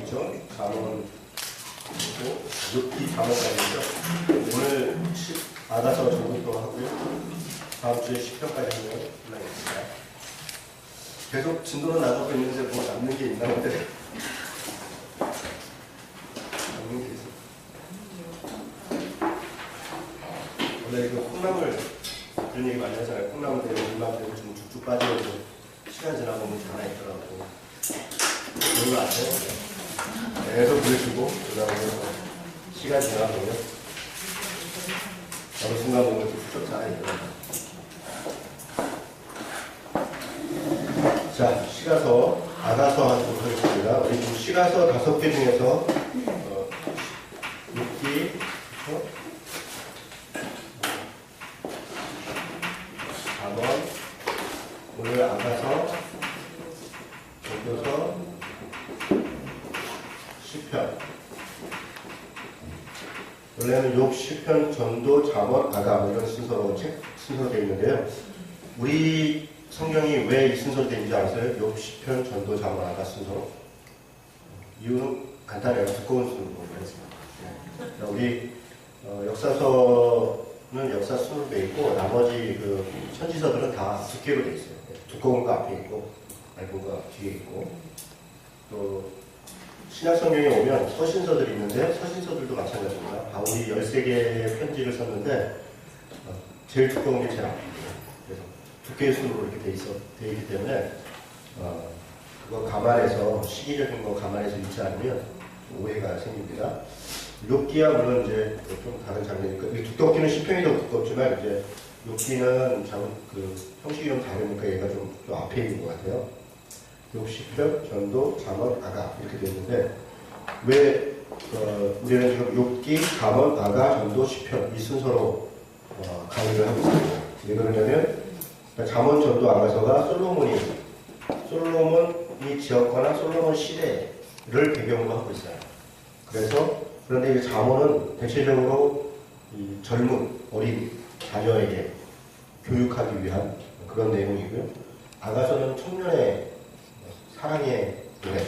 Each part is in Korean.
잠언이죠. 잠언 그리고 욥기 잠언까지죠. 오늘 아가서 전부터 하고요. 다음 주에 10편까지 하면 올라가겠습니다. 계속 진도는 나가고 있는데 뭐 남는 게 있나 본데. 남는 게 있어. 원래 그 콩나물 그런 얘기 많이 하잖아요. 콩나물 되고 물만 되고 좀 쭉쭉 빠지고 시간 지나보면 하나 있더라고. 그런 거 아세요? 계속 그려주고 그다음에 시간 지나보면 어느 순간 보면 쭉 하나 있더라고. 자, 시가서 아가서 하도록 하겠습니다. 우리 지금 시가서 5개 중에서 욥기, 잠언, 오늘 아가서, 전도서, 시편. 원래는 욥, 시편, 전도, 잠언, 아가 이런 순서로 되어 있는데요. 우리 성경이 왜 이 순서로 되어 있는지 아세요? 욥, 시편, 전도, 잠언, 아가 순서로. 이유는 간단해요. 두꺼운 순서로 했습니다. 우리 역사서는 역사 순으로 되어 있고 나머지 그 천지서들은 다 두께로 되어 있어요. 두꺼운 거 앞에 있고 얇은 거 뒤에 있고 또 신약 성경에 오면 서신서들이 있는데 서신서들도 마찬가지입니다. 바울이 13개의 편지를 썼는데 제일 두꺼운 게 제일 앞입니다. 그래서 두께의 순으로 이렇게 되어 있기 때문에 그거 감안해서 시기적인 거 감안해서 읽지 않으면 오해가 생깁니다. 욥기야 물론 이제 좀 다른 장르니까 두껍기는 시편이 더 두껍지만 이제 욥기는 그 형식이 좀 다르니까 얘가 좀 앞에 있는 것 같아요. 욥, 시편, 전도, 잠언, 아가 이렇게 되어 있는데 왜 우리는 지금 욥기, 잠언, 아가, 전도, 시편 이 순서로 강의를 하고 있습니다. 왜 그러냐면 잠언, 전도, 아가서가 솔로몬이 지었거나 솔로몬 시대를 배경으로 하고 있어요. 그런데 이 잠언은 대체적으로 이 젊은 어린 자녀에게 교육하기 위한 그런 내용이고요. 아가서는 청년의 사랑의 노래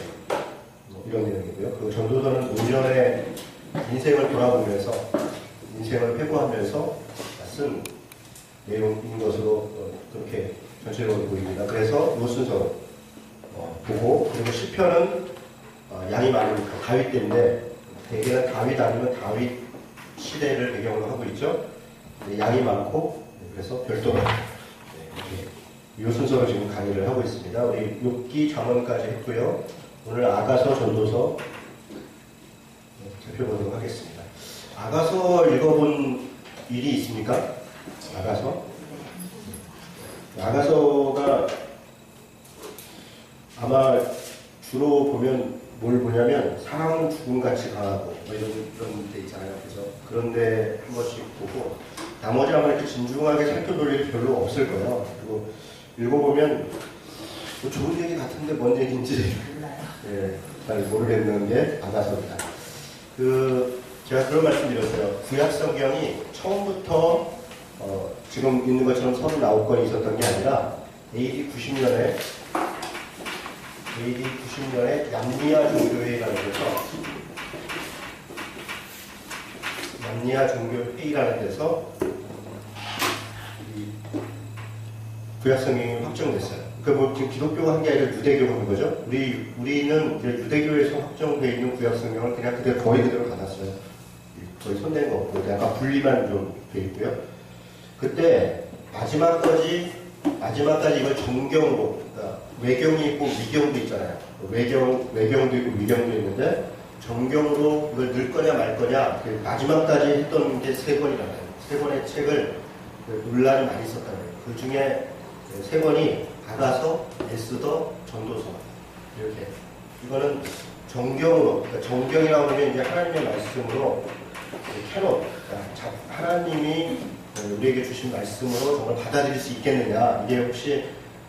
이런 내용이고요. 그리고 전도서는 노년의 인생을 돌아보면서 인생을 회고하면서 쓴 내용인 것으로 그렇게 전체적으로 보입니다. 그래서 이 순서로 보고 그리고 시편은 양이 많으니까 다윗 때문에 대개는 다윗 아니면 다윗 시대를 배경으로 하고 있죠. 양이 많고 그래서 별도로 이 순서로 지금 강의를 하고 있습니다. 우리 욥기 잠언까지 했고요. 오늘 아가서 전도서 살펴보도록 하겠습니다. 아가서 읽어본 일이 있습니까? 아가서가 아마 주로 보면 뭘 보냐면 사랑은 죽음같이 강하고 이런 데 있잖아요. 그래서 그런데 한 번씩 보고 나머지 아마 이렇게 진중하게 살펴볼 일이 별로 없을 거예요. 그리고 읽어보면 뭐 좋은 얘기 같은데 뭔 얘기인지 잘 모르겠는 게 아가서입니다. 제가 그런 말씀 드렸어요. 구약 성경이 처음부터 지금 있는 것처럼 39권이 있었던 게 아니라 AD 90년에 얌니아 종교회의라는 데서 구약 성경이 확정됐어요. 그러니까 뭐 지금 기독교가 한 게 아니라 유대교가 한 거죠. 우리는 이제 유대교에서 확정되어 있는 구약 성경을 그냥 거의 그대로 받았어요. 거의 손댄 거 없고 약간 분리만 좀 되어 있고요. 그때 마지막까지 이걸 정경으로, 그러니까 외경이 있고 위경도 있잖아요. 외경도 있고 위경도 있는데 정경으로 이걸 넣을 거냐 말 거냐 마지막까지 했던 게 3권이잖아요. 3권의 책을 논란이 많이 있었다는 거예요. 그 중에 3권이 아가서, 에스더, 전도서 이렇게. 이거는 정경으로, 그러니까 정경이라고 하면 이제 하나님의 말씀으로 캐논, 그러니까 하나님이 우리에게 주신 말씀으로 정말 받아들일 수 있겠느냐. 이게 혹시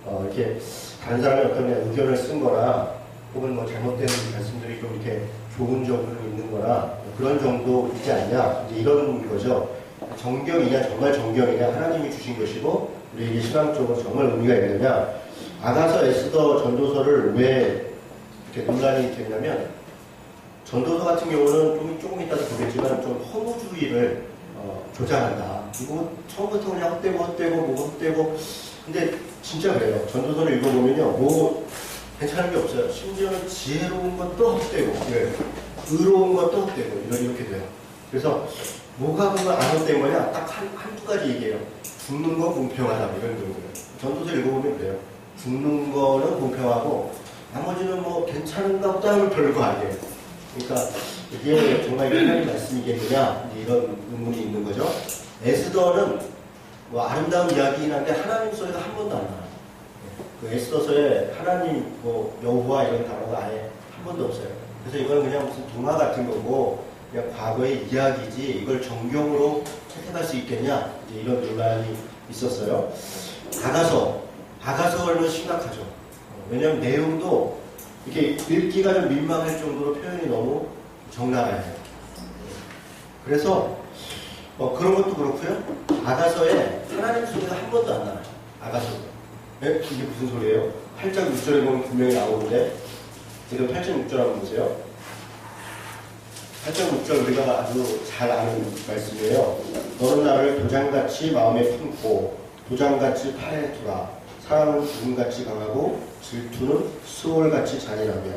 이렇게 다른 사람의 어떤 의견을 쓴 거나 혹은 뭐 잘못된 말씀들이 좀 이렇게 교훈적으로 있는 거나 그런 정도이지 않냐. 이제 이런 거죠. 정경이냐, 정말 정경이냐, 하나님이 주신 것이고 우리에게 신앙적으로 정말 의미가 있느냐. 아가서, 에스더, 전도서를 왜 이렇게 논란이 됐냐면 전도서 같은 경우는 조금 이따도 보겠지만 좀 허무주의를 조장한다. 이거 처음부터 그냥 헛되고 뭐고 헛되고. 근데 진짜 그래요. 전도서를 읽어보면요, 뭐 괜찮은 게 없어요. 심지어는 지혜로운 것도 헛되고, 네. 의로운 것도 헛되고 이렇게 돼요. 그래서 뭐가 그거 안 헛된 거냐? 딱 한두 가지 얘기해요. 죽는 건 공평하다 이런 정도예요. 전도서 읽어보면 그래요. 죽는 거는 공평하고 나머지는 뭐 괜찮은가 보다 하면 별거 아니에요. 그러니까 이게 정말 하나님 말씀이겠느냐 이런 의문이 있는 거죠. 에스더는 뭐 아름다운 이야기긴 한데 하나님 소리가 한 번도 안 나와요. 그 에스더서에 하나님 뭐 여호와 이런 단어가 아예 한 번도 없어요. 그래서 이건 그냥 무슨 동화 같은 거고 그냥 과거의 이야기지 이걸 정경으로 채택할 수 있겠냐 이제 이런 논란이 있었어요. 아가서는 심각하죠. 왜냐하면 내용도 이렇게 읽기가 좀 민망할 정도로 표현이 너무 적나라해요. 그래서 그런 것도 그렇고요. 아가서에 하나님 소리가 한 번도 안 나와요. 아가서. 네? 이게 무슨 소리예요? 8장 6절에 보면 분명히 나오는데 지금 8장 6절 한번 보세요. 8장 6절 우리가 아주 잘 아는 말씀이에요. 너는 나를 도장같이 마음에 품고 도장같이 팔에 두라. 사랑은 구름같이 강하고 질투는 수월같이 잔인하며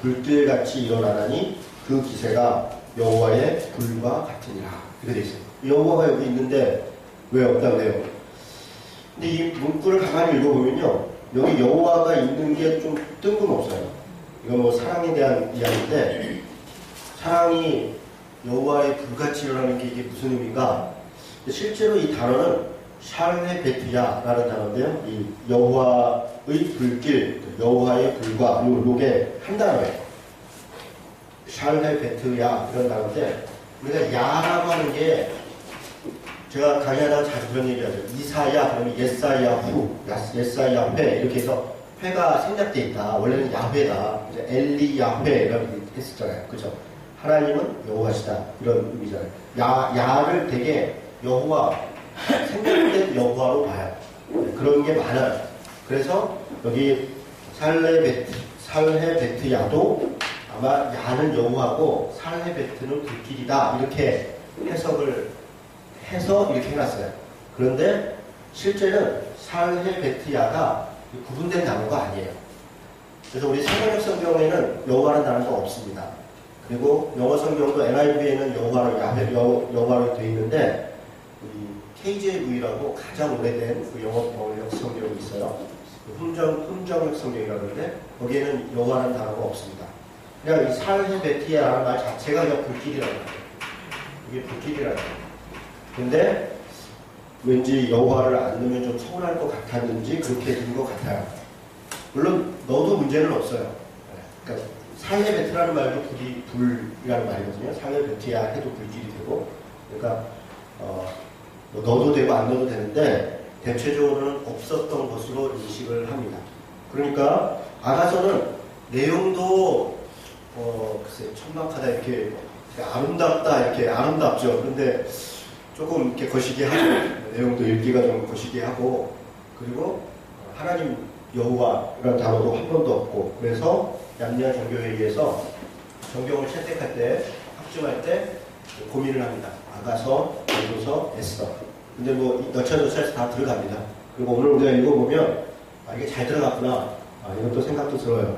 불길같이 일어나나니 그 기세가 여호와의 불과 같으니라. 이렇게 돼 있어요. 여호와가 여기 있는데 왜 없다고 해요? 근데 이 문구를 가만히 읽어보면요, 여기 여호와가 있는 게 좀 뜬금없어요. 이건 뭐 사랑에 대한 이야기인데 사랑이 여호와의 불같이 일어나는 게 이게 무슨 의미인가? 실제로 이 단어는 샬레 베트야라는 단어인데요. 이 여호와의 불길, 여호와의 불과 요게 한 단어예요. 샬레 베트야 이런 단어인데 우리가 야라고 하는 게 제가 강의하다가 자주 그런 얘기하죠. 이사야 그러면 예사야후, 예사야회 이렇게 해서 회가 생략돼 있다. 원래는 야회다. 이제 엘리야회 이렇게 했었잖아요. 그죠? 하나님은 여호와시다 이런 의미잖아요. 야를 되게 여호와 생략된 여호와로 봐요. 그런 게 많아요. 그래서 여기 살레베트야도 아마 야는 여호와고 살레베트는 불길이다 이렇게 해석을 해서 이렇게 해놨어요. 그런데 실제는 살레베트야가 구분된 단어가 아니에요. 그래서 우리 세번역 성경에는 여호와라는 단어가 없습니다. 그리고 영어 성경도 NIV에는 여호와로 되어 있는데 KJV라고 가장 오래된 그 영어 번역 성경이 있어요. 훈정역 성경이라고 하는데 거기에는 여호와라는 단어가 없습니다. 그냥 이 살레베트야라는 말 자체가 그냥 불길이라는 거예요. 이게 불길이라는 거예요. 근데 왠지 여호와를 안 넣으면 좀 서운할 것 같았는지 그렇게 된 것 같아요. 물론 넣어도 문제는 없어요. 그러니까 살레베트라는 말도 불이라는 말이거든요. 살레베트야 해도 불길이 되고, 그러니까 뭐 넣어도 되고 안 넣어도 되는데 대체적으로는 없었던 것으로 인식을 합니다. 그러니까 아가서는 내용도 글쎄 천박하다 이렇게 아름답다 이렇게 아름답죠. 그런데 조금 이렇게 거시기하고 내용도 읽기가 좀 거시기하고 그리고 하나님 여호와라는 단어도 한 번도 없고 그래서 얌리안 정교회의에서 정경을 채택할 때 확증할 때 고민을 합니다. 아가서, 전도서, 에스더. 근데 뭐 너차너차해서 다 들어갑니다. 그리고 오늘 우리가 읽어보면 이게 잘 들어갔구나. 이런 또 생각도 들어요.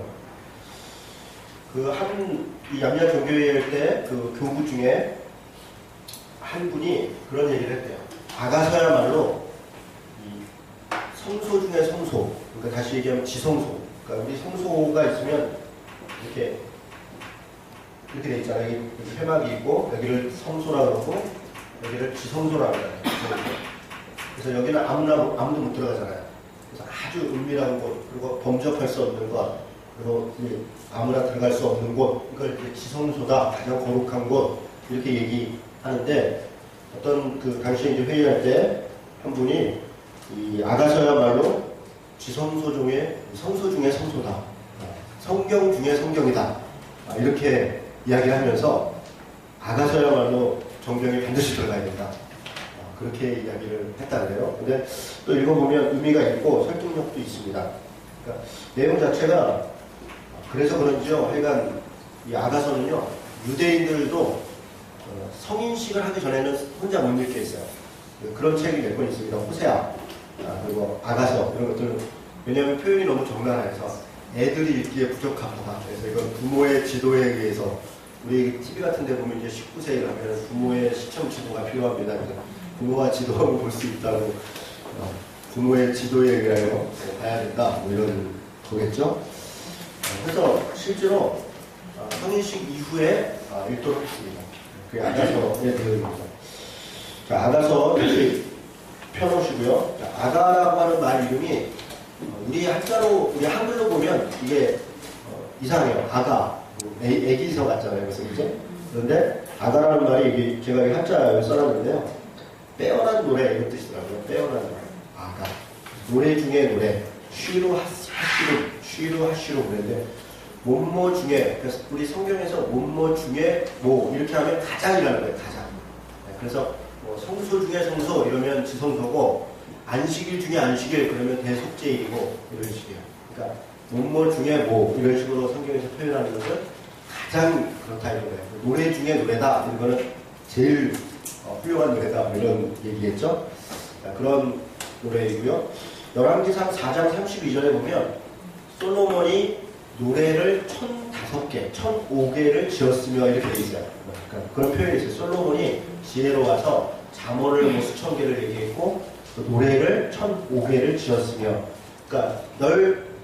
이 얌리안 정교회의 때 그 교부 중에 한 분이 그런 얘기를 했대요. 아가서야말로 이 성소 중에 성소, 그러니까 다시 얘기하면 지성소. 그러니까 우리 성소가 있으면 이렇게 돼 있잖아요. 여기 회막이 있고 여기를 성소라 그러고 여기를 지성소라 그래요. 그래서 여기는 아무도 못 들어가잖아요. 그래서 아주 은밀한 곳, 그리고 범접할 수 없는 것, 그리고 아무나 들어갈 수 없는 곳, 이걸 지성소다, 가장 거룩한 곳 이렇게 얘기하는데 어떤 그 당시에 이제 회의할 때 한 분이 이 아가서야말로 지성소 중에 성소 중에 성소다, 성경 중에 성경이다 이렇게 이야기를 하면서 아가서야말로 정경에 반드시 들어가야 된다 그렇게 이야기를 했다 그래요. 근데 또 읽어보면 의미가 있고 설득력도 있습니다. 그러니까 내용 자체가 그래서 그런지요. 하여간 이 아가서는요 유대인들도 성인식을 하기 전에는 혼자 못 읽게 했어요. 그런 책이 몇 권 있습니다. 호세아, 그리고 아가서 이런 것들은 왜냐하면 표현이 너무 적나라해서 애들이 읽기에 부적합하다. 그래서 이건 부모의 지도에 의해서 우리 TV 같은 데 보면 이제 19세를 하면 부모의 시청 지도가 필요합니다. 그래서 부모가 지도하고 볼 수 있다고 부모의 지도에 의하여 봐야 된다. 뭐 이런 거겠죠. 그래서 실제로 성인식 이후에 읽도록 했습니다. 그게 아가서의 내용입니다. 자, 아가서 다시 펴놓으시고요. 자, 아가라고 하는 말 이름이 우리 한글로 보면 이게 이상해요. 아가, 애기서 같잖아요. 그래서 이제 그런데 아가라는 말이 이게 제가 이 한자를 써놨는데요. 빼어난 노래 이런 뜻이더라고요. 빼어난 노래. 아가. 노래 중에 노래. 쉬루 하시루 그랬는데 뭐뭐 중에, 그래서 우리 성경에서 뭐뭐 중에 뭐 이렇게 하면 가장이라는 거예요. 가장. 그래서 뭐 성소 중에 성소 이러면 지성소고 안식일 중에 안식일 그러면 대속죄일이고 이런 식이에요. 그러니까 뭐뭐 중에 뭐 이런 식으로 성경에서 표현하는 것은 가장 그렇다 이런 거예요. 노래 중에 노래다 이런 거는 제일 훌륭한 노래다 뭐 이런 얘기겠죠. 그런 노래이고요. 열왕기상 4장 32절에 보면 솔로몬이 노래를 1005개, 1005개를 지었으며 이렇게 돼 있어요. 그러니까 그런 표현이 있어요. 솔로몬이 지혜로워서 잠언을 뭐 수천 개를 얘기했고 또 노래를 1005개를 지었으며, 그러니까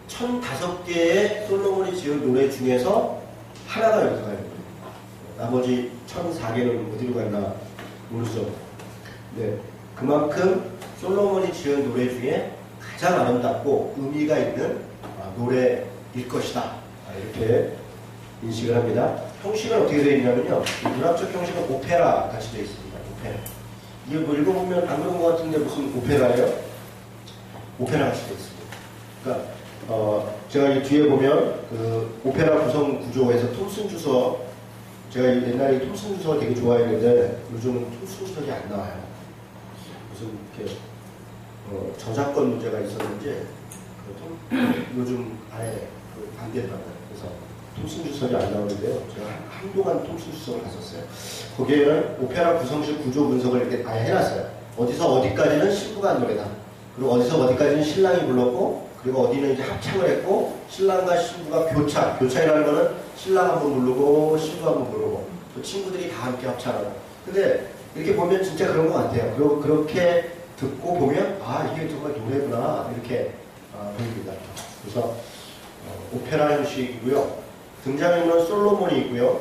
1005개의 솔로몬이 지은 노래 중에서 하나가 여기서 가요. 나머지 1004개는 어디로 갔나 모르죠. 네, 그만큼 솔로몬이 지은 노래 중에 가장 아름답고 의미가 있는 노래일 것이다. 이렇게 인식을 합니다. 형식은 어떻게 되어 있냐면요. 문학적 형식은 오페라 같이 되어 있습니다. 오페라. 이거 뭐 읽어보면 안 그런 것 같은데 무슨 오페라예요? 오페라 같이 되어 있습니다. 그러니까 제가 이 뒤에 보면 그 오페라 구성 구조에서 톰슨 주서, 제가 옛날에 톰슨 주서 되게 좋아했는데 요즘은 톰슨 주석이 안 나와요. 무슨 이렇게 저작권 문제가 있었는지 요즘 아예 안 된다고요. 그래서 톰슨 주석이 안 나오는데요. 제가 한동안 톰슨 주석을 갔었어요. 거기에는 오페라 구성식 구조 분석을 이렇게 아예 해놨어요. 어디서 어디까지는 신부가 한 노래다. 그리고 어디서 어디까지는 신랑이 불렀고, 그리고 어디는 이제 합창을 했고, 신랑과 신부가 교차이라는 거는 신랑 한번 부르고 신부 한번 부르고 또 친구들이 다 함께 합창하고. 근데 이렇게 보면 진짜 그런 것 같아요. 그리고 그렇게 듣고 보면 이게 정말 노래구나 이렇게 보입니다. 그래서 오페라 형식이고요. 등장인물은 솔로몬이 있고요.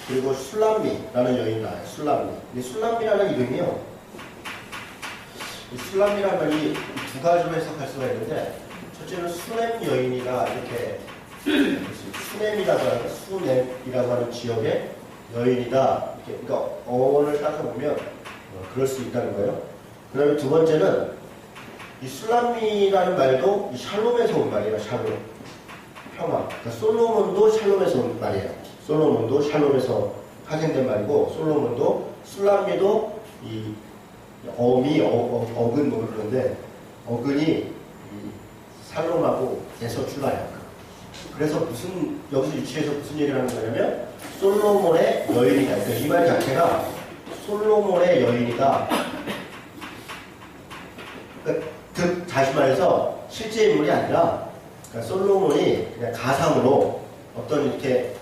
그리고 술람미라는 여인이 나와요. 술람미. 이 술람미라는 이름이요. 이 술람미라는 말이 두 가지로 해석할 수가 있는데, 첫째는 수넴 여인이라 이렇게 수넴이라고 하는 수넴이라고 하는 지역의 여인이다. 이렇게, 그러니까 어원을 따서 보면 그럴 수 있다는 거예요. 그다음에 두 번째는 이 술람미라는 말도 이 샬롬에서 온 말이에요. 샬롬. 평화. 그러니까 솔로몬도 샬롬에서 온 말이에요. 솔로몬도 샬롬에서 파생된 말이고, 솔로몬도, 술람미도 이 어미, 어근 뭐 그러는데, 어근이 이 샬롬하고 에서 출발해요. 그래서 여기서 유치해서 무슨 얘기를 하는 거냐면, 솔로몬의 여인이다. 그러니까 이 말 자체가 솔로몬의 여인이다. 그러니까 다시 말해서 실제 인물이 아니라, 그러니까 솔로몬이 그냥 가상으로 어떤 이렇게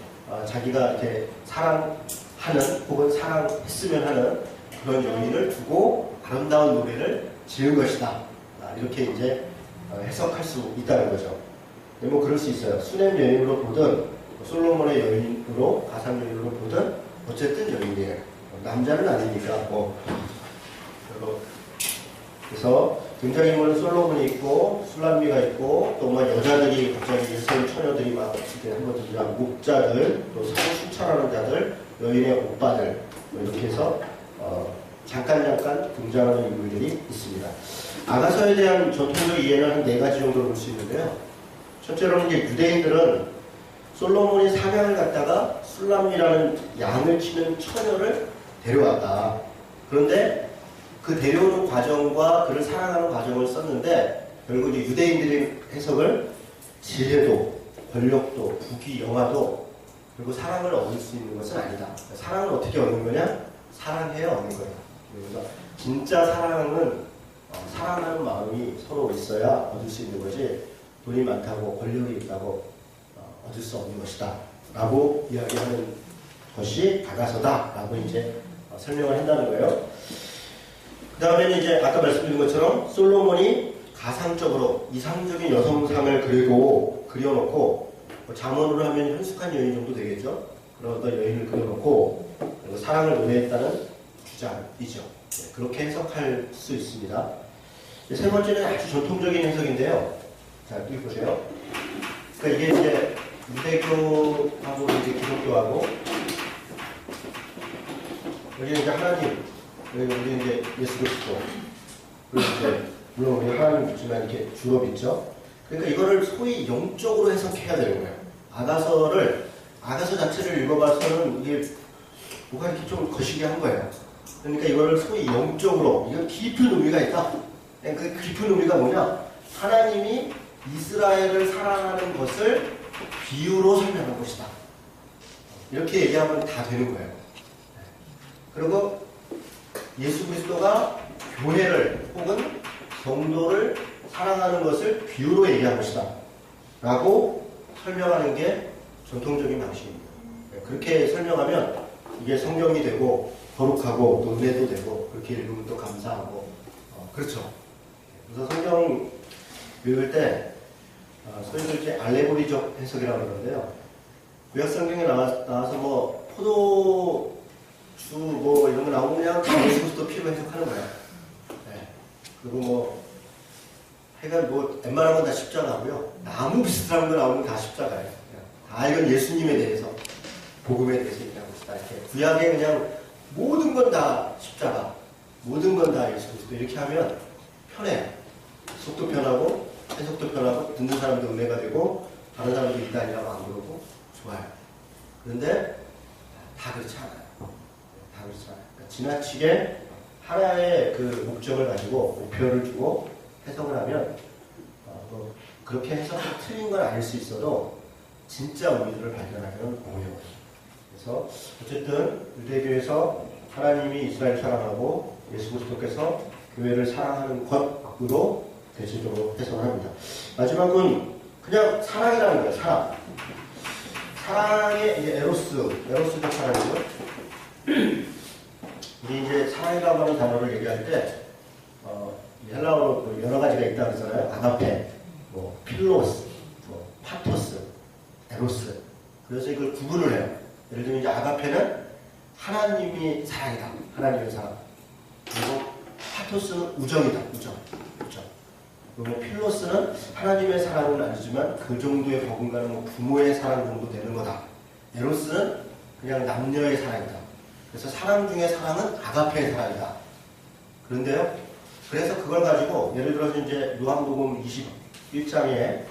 자기가 이렇게 사랑하는 혹은 사랑했으면 하는 그런 여인을 두고 아름다운 노래를 지은 것이다. 이렇게 이제 해석할 수 있다는 거죠. 뭐 그럴 수 있어요. 수넴 여인으로 보든 솔로몬의 여인으로 가상 여인으로 보든 어쨌든 여인이에요. 남자는 아니니까 뭐. 그래서 등장인물은 솔로몬이 있고 술람미가 있고 또 뭐 여자들이 갑자기 일선 처녀들이 막 이렇게 한번 등장, 목자들, 또 성순찰하는 자들, 여인의 오빠들 뭐 이렇게 해서 잠깐 등장하는 인물들이 있습니다. 아가서에 대한 전통적 이해는 한 4가지 정도로 볼 수 있는데요. 첫째로는 이제 유대인들은 솔로몬이 사냥을 갔다가 술람미라는 양을 치는 처녀를 데려왔다. 그런데 그 데려오는 과정과 그를 사랑하는 과정을 썼는데, 결국 이제 유대인들의 해석을 지혜도, 권력도, 부귀, 영화도 그리고 사랑을 얻을 수 있는 것은 아니다. 사랑을 어떻게 얻는 거냐? 사랑해야 얻는 거예요. 그래서 진짜 사랑은 사랑하는 마음이 서로 있어야 얻을 수 있는 거지, 돈이 많다고 권력이 있다고 얻을 수 없는 것이다 라고 이야기하는 것이 다가서다 라고 이제 설명을 한다는 거예요. 그 다음에는 이제 아까 말씀드린 것처럼 솔로몬이 가상적으로 이상적인 여성상을 그려놓고 잠언으로 하면 현숙한 여인 정도 되겠죠. 그런 어떤 여인을 그려놓고 사랑을 노래했다는 주장이죠. 네, 그렇게 해석할 수 있습니다. 세 번째는 아주 전통적인 해석인데요. 자, 여기 보세요. 그러니까 이게 이제 유대교하고 이제 기독교하고, 여기 이제 하나님, 여기 이제 예수 그리스도, 그리고 이제 물론 우리 하나님 믿지만 이렇게 주로 믿죠. 그러니까 이거를 소위 영적으로 해석해야 되는 거예요. 아가서 자체를 읽어봐서는 이게 뭐가 이렇게 좀 거시기 한 거예요. 그러니까 이거를 소위 영적으로, 이건 깊은 의미가 있다. 그 깊은 의미가 뭐냐? 하나님이 이스라엘을 사랑하는 것을 비유로 설명한 것이다. 이렇게 얘기하면 다 되는 거예요. 그리고 예수 그리스도가 교회를 혹은 성도를 사랑하는 것을 비유로 얘기한 것이다 라고 설명하는 게 전통적인 방식입니다. 그렇게 설명하면 이게 성경이 되고 거룩하고 또 은혜도 되고, 그렇게 읽으면 또 감사하고, 그렇죠. 그래서 성경 읽을 때 소위 이렇게 알레고리적 해석이라고 그러는데요. 구약 성경에 나와서 뭐 포도주 뭐 이런 거 나오면 그냥 다 예수 그리스도 피로 해석하는 거예요. 네. 그리고 뭐 하여간 뭐 웬만한 건 다 십자가고요. 나무 비슷한 거 나오면 다 십자가예요. 다 이건 예수님에 대해서, 복음에 대해서 얘기하고 있다. 이렇게 구약에 그냥 모든 건 다 십자가, 모든 건 다 예수 그리스도 이렇게 하면 편해요. 속도 편하고 해석도 편하고 듣는 사람도 은혜가 되고 다른 사람도 이단이라고 안 그러고 좋아요. 그런데 다 그렇지 않아요. 다 그렇지 않아요. 그러니까 지나치게 하나의 그 목적을 가지고 목표를 주고 해석을 하면 뭐 그렇게 해석이 틀린 건 아닐 수 있어도 진짜 의미를 발견하기는 어려워요. 그래서 어쨌든 유대교에서 하나님이 이스라엘 사랑하고 예수 그리스도께서 교회를 사랑하는 것으로 대체적으로 해석을 합니다. 마지막은 그냥 사랑이라는 거예요. 사랑. 사랑의 이제 에로스적 사랑이죠. 우리 이제 사랑이라고 하는 단어를 얘기할 때 헬라어로 여러 가지가 있다고 그러잖아요. 아가페, 뭐 필로스, 뭐 파토스, 에로스. 그래서 이걸 구분을 해요. 예를 들면 이제 아가페는 하나님이 사랑이다. 하나님의 사랑. 그리고 파토스는 우정이다. 우정. 그리고 필로스는 하나님의 사랑은 아니지만 그 정도의 버금가는 뭐 부모의 사랑 정도 되는 거다. 에로스는 그냥 남녀의 사랑이다. 그래서 사랑 중에 사랑은 아가페의 사랑이다. 그런데요, 그래서 그걸 가지고 예를 들어서 이제 요한복음 21장에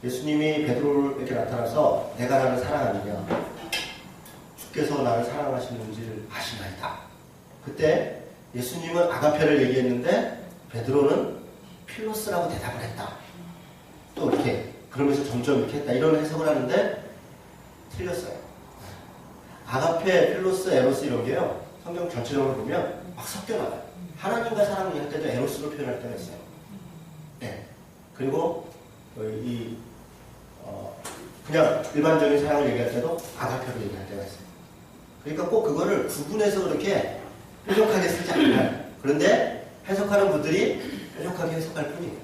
예수님이 베드로에게 나타나서 내가 나를 사랑하느냐, 주께서 나를 사랑하시는지를 아시나이다. 그때 예수님은 아가페를 얘기했는데 베드로는 필로스라고 대답을 했다. 또 이렇게 그러면서 점점 이렇게 했다. 이런 해석을 하는데 틀렸어요. 아가페, 필로스, 에로스 이런 게요, 성경 전체적으로 보면 막 섞여나가요. 하나님과 사랑을 할 때도 에로스로 표현할 때가 있어요. 네. 그리고 그냥 일반적인 사랑을 얘기할 때도 아가페로 얘기할 때가 있어요. 그러니까 꼭 그거를 구분해서 그렇게 뾰족하게 쓰지 않아요. 그런데 해석하는 분들이 뾰족하게 해석할 뿐이에요.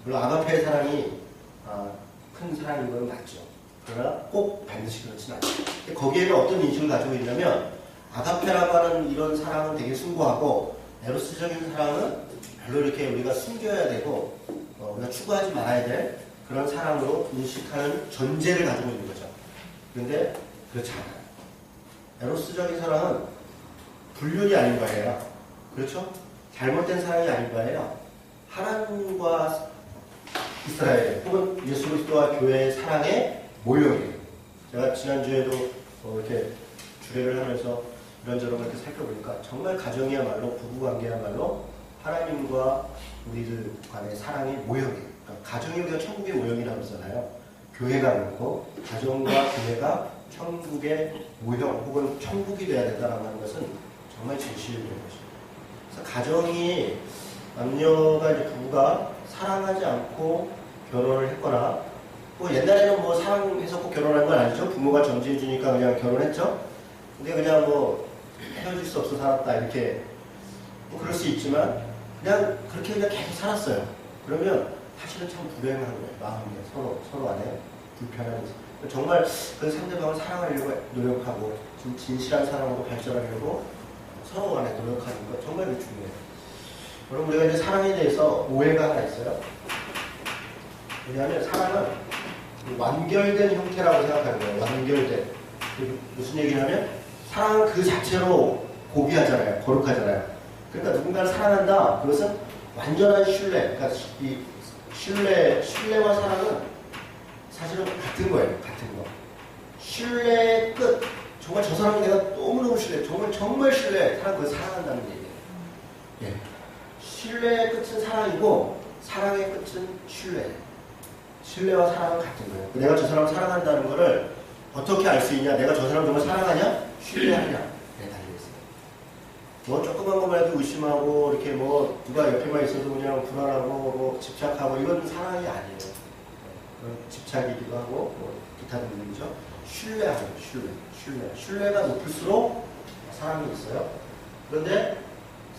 물론 아가페의 사랑이 큰 사랑인 건 맞죠. 그러나 꼭 반드시 그렇지는 않죠. 거기에는 어떤 인식을 가지고 있냐면 아가페라고 하는 이런 사랑은 되게 숭고하고 에로스적인 사랑은 별로 이렇게 우리가 숨겨야 되고 우리가 추구하지 말아야 될 그런 사랑으로 인식하는 전제를 가지고 있는 거죠. 그런데 그렇지 않아요. 에로스적인 사랑은 불륜이 아닌 거예요. 그렇죠? 잘못된 사랑이 아닌 거예요. 하나님과 이스라엘 혹은 예수 그리스도와 교회의 사랑의 모형이에요. 제가 지난주에도 이렇게 주례를 하면서 이런저런 이렇게 살펴보니까 정말 가정이야말로, 부부관계야말로 하나님과 우리들 간의 사랑의 모형이에요. 그러니까 가정이 우리가 천국의 모형이라고 그러잖아요. 교회가 그렇고 가정과 교회가 천국의 모형 혹은 천국이 돼야 된다라고 하는 것은 정말 진실된 것입니다. 그래서 가정이 남녀가 이제 부부가 사랑하지 않고 결혼을 했거나 뭐 옛날에는 뭐 사랑해서 꼭 결혼한 건 아니죠. 부모가 전제해 주니까 그냥 결혼했죠. 근데 그냥 뭐 헤어질 수 없어 살았다 이렇게 뭐 그럴 수 있지만 그냥 그렇게 그냥 계속 살았어요. 그러면 사실은 참 불행한 거예요. 마음이 서로 안에 불편함이 있어요. 정말 그 상대방을 사랑하려고 노력하고 진실한 사랑으로 발전하려고 서로 간에 노력하는 것 정말 중요해요. 여러분 우리가 이제 사랑에 대해서 오해가 하나 있어요. 왜냐하면 사랑은 완결된 형태라고 생각하는 거예요. 완결된. 무슨 얘기냐면 사랑은 그 자체로 고귀하잖아요. 거룩하잖아요. 그러니까 누군가를 사랑한다. 그것은 완전한 신뢰. 그러니까 이 신뢰와 사랑은 사실은 같은 거예요. 같은 거. 신뢰의 끝. 정말 저 사람이 내가 너무너무 신뢰. 정말 신뢰. 그걸 사랑한다는 얘기예요. 예. 신뢰의 끝은 사랑이고 사랑의 끝은 신뢰예요. 신뢰와 사랑은 같은 거예요. 내가 저 사람을 사랑한다는 거를 어떻게 알 수 있냐? 내가 저 사람을 정말 사랑하냐? 신뢰하냐? 네, 달려있어요. 뭐 조그만 것만 해도 의심하고 이렇게 뭐 누가 옆에만 있어도 그냥 불안하고 뭐 집착하고 이건 사랑이 아니에요. 집착이기도 하고 뭐 기타 등등이죠. 신뢰하죠. 신뢰가 높을수록 사랑이 있어요. 그런데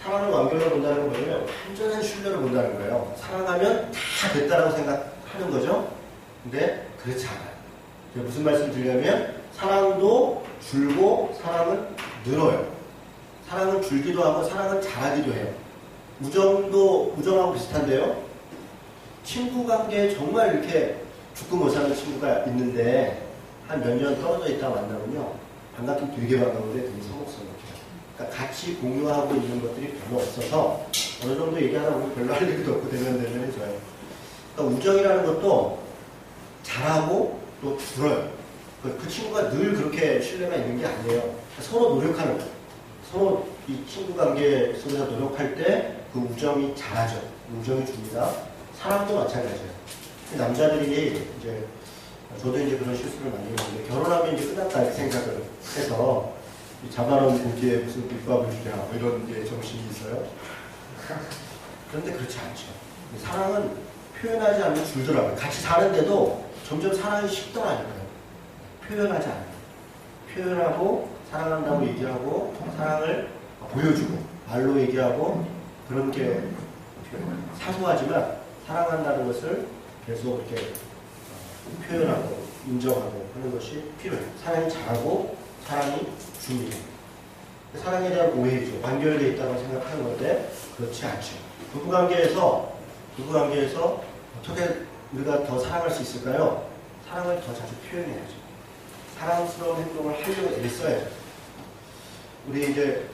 사랑을 완결로 본다는 건 뭐냐면 완전한 신뢰를 본다는 거예요. 사랑하면 다 됐다라고 생각하는 거죠. 근데 그렇지 않아요. 무슨 말씀 드리냐면 사랑도 줄고 사랑은 늘어요. 사랑은 줄기도 하고 사랑은 자라기도 해요. 우정하고 비슷한데요. 친구 관계에 정말 이렇게 죽고 못 사는 친구가 있는데 한 몇 년 떨어져 있다 만나면요. 반갑긴 되게 반가운데 되게 서먹서먹해요. 그러니까 같이 공유하고 있는 것들이 별로 없어서 어느 정도 얘기하다 보면 별로 할 얘기도 없고 되면 해줘요. 그러니까 우정이라는 것도 잘하고 또 줄어요. 그 친구가 늘 그렇게 신뢰가 있는 게 아니에요. 서로 노력하는 거예요. 서로 이 친구 관계 속에서 노력할 때 그 우정이 자라죠. 우정이 줍니다. 사랑도 마찬가지예요. 남자들이 이제 저도 이제 그런 실수를 많이 했는데 결혼하면 이제 끝났다 이렇게 생각을 해서 자바론 고기에 무슨 밑밥을 주냐 뭐 이런 게 정신이 있어요. 그런데 그렇지 않죠. 사랑은 표현하지 않으면 줄더라고요. 같이 사는데도 점점 사랑이 식더라고요. 표현하지 않아요. 표현하고 사랑한다고 얘기하고 사랑을 보여주고 말로 얘기하고 그런 게 사소하지만 사랑한다는 것을 계속 이렇게 표현하고 인정하고 하는 것이 필요해요. 사랑이 잘하고 사랑이 줍니다. 사랑에 대한 오해죠. 완결되어 있다고 생각하는 건데 그렇지 않죠. 부부관계에서 어떻게 우리가 더 사랑할 수 있을까요? 사랑을 더 자주 표현해야죠. 사랑스러운 행동을 하려고 애써야죠. 우리 이제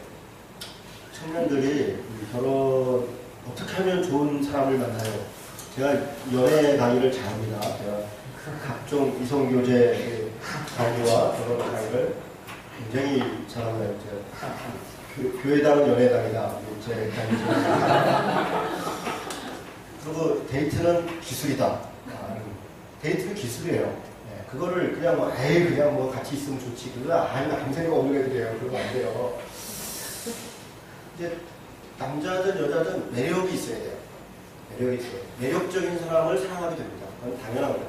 청년들이 결혼 어떻게 하면 좋은 사람을 만나요? 제가 연애 강의를 잘합니다. 제가 각종 이성교제 강의와 결혼 강의를 굉장히 잘합니다. 교회당은 연애당이다. 제 강의죠. 그리고 데이트는 기술이다. 데이트는 기술이에요. 네, 그거를 그냥 그냥 뭐 같이 있으면 좋지. 그거 아무 생각 없는 애들이에요. 그러면 안 돼요. 이제 남자든 여자든 매력이 있어야 돼요. 매력이 있어요. 매력적인 사람을 사랑하게 됩니다. 그건 당연한 거예요.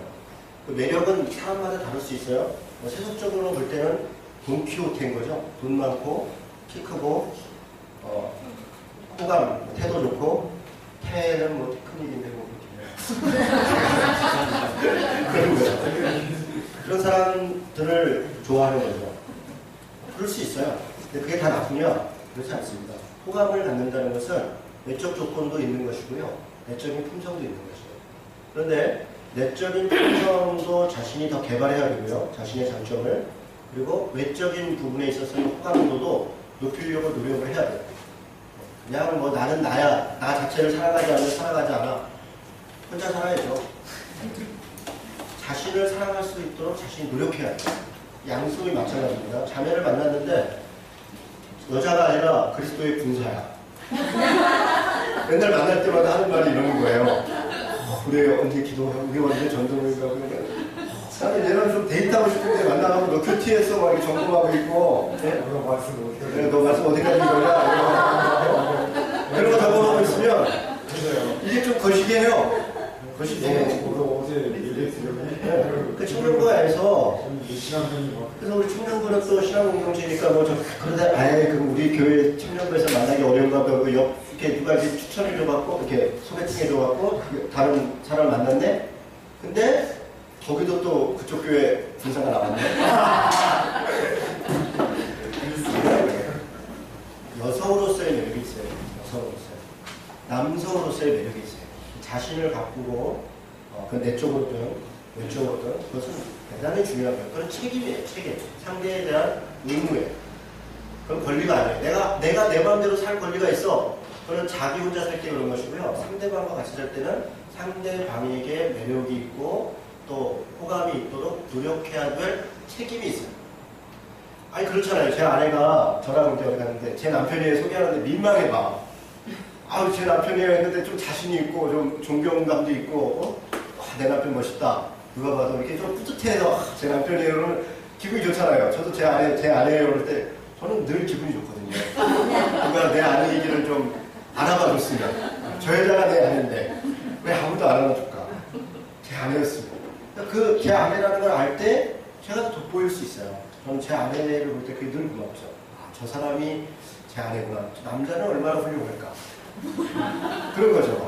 그 매력은 사람마다 다를 수 있어요. 뭐 세속적으로 볼 때는 돈키호테인 거죠. 돈 많고 키 크고 호감, 태도 좋고 태는 뭐 테크닉인데 뭐 그렇게 그런 거예요. 그런 사람들을 좋아하는 거죠. 그럴 수 있어요. 근데 그게 다 나쁘냐? 그렇지 않습니다. 호감을 갖는다는 것은 내적 조건도 있는 것이고요. 내적인 품성도 있는 것이에요. 그런데 내적인 품성도 자신이 더 개발해야 되고요. 자신의 장점을. 그리고 외적인 부분에 있어서는 호감도도 높이려고 노력을 해야 돼요. 그냥 뭐 나는 나야. 나 자체를 사랑하지 않으면 사랑하지 않아. 혼자 살아야죠. 자신을 사랑할 수 있도록 자신이 노력해야 돼요. 양손이 마찬가지입니다. 자매를 만났는데 여자가 아니라 그리스도의 군사야. 맨날 만날 때마다 하는 말이 이러는 거예요. 우리 언제 기도하고 우리 언제 전도를 가고 나는 얘랑 좀 데이트하고 싶은데 만나가면 너 큐티에서 막 이렇게 점검하고 있고, 너 말씀 어떻게 그래, 너 말씀 어디까지 거냐? 그런 거 점검하고 있으면 이게 좀 거시기해요. 거시기해. 어제 얘기했으려고 그 청년부에서 시간이 그래서 우리 청년부는 또 신앙공동체니까 뭐 좀 그러다 아예 그 우리 교회 청년부에서 만나기 어려운가 보고 이렇게 누가 이렇게 추천을 줘갖고 이렇게 소개팅 해줘갖고 다른 사람을 만났네. 근데 거기도 또 그쪽 교회 분사가 나왔네. 여성으로서의 매력이 있어요. 여성으로서. 남성으로서의 매력이 있어요. 자신을 가꾸고 그 내적으로든 외적으로든 그것은 대단히 중요한 거예요. 그건 책임이에요. 책임. 상대에 대한 의무예요. 그건 권리가 아니에요. 내가 내 마음대로 살 권리가 있어. 그건 자기 혼자 살 때 그런 것이고요. 상대방과 같이 살 때는 상대방에게 매력이 있고 또 호감이 있도록 노력해야 될 책임이 있어요. 아니 그렇잖아요. 제 아내가 저랑 어디 갔는데 제 남편이 소개하는데 민망해봐. 아우 제 남편이에요 했는데 좀 자신이 있고 좀 존경감도 있고 내 남편 멋있다. 누가 봐도 이렇게 좀 뿌듯해서 제 남편이에요는 기분이 좋잖아요. 저도 제 아내예요 그럴 때 저는 늘 기분이 좋거든요. 누가 내 아내 얘기를 좀 알아봐 줬으면 저 여자가 내 아내인데 왜 아무도 안 알아줄까? 제 아내였으면 그 제 아내라는 걸 알 때 제가 더 돋보일 수 있어요. 저는 제 아내를 볼 때 그게 늘 고맙죠. 저 사람이 제 아내구나. 남자는 얼마나 훌륭할까? 그런 거죠.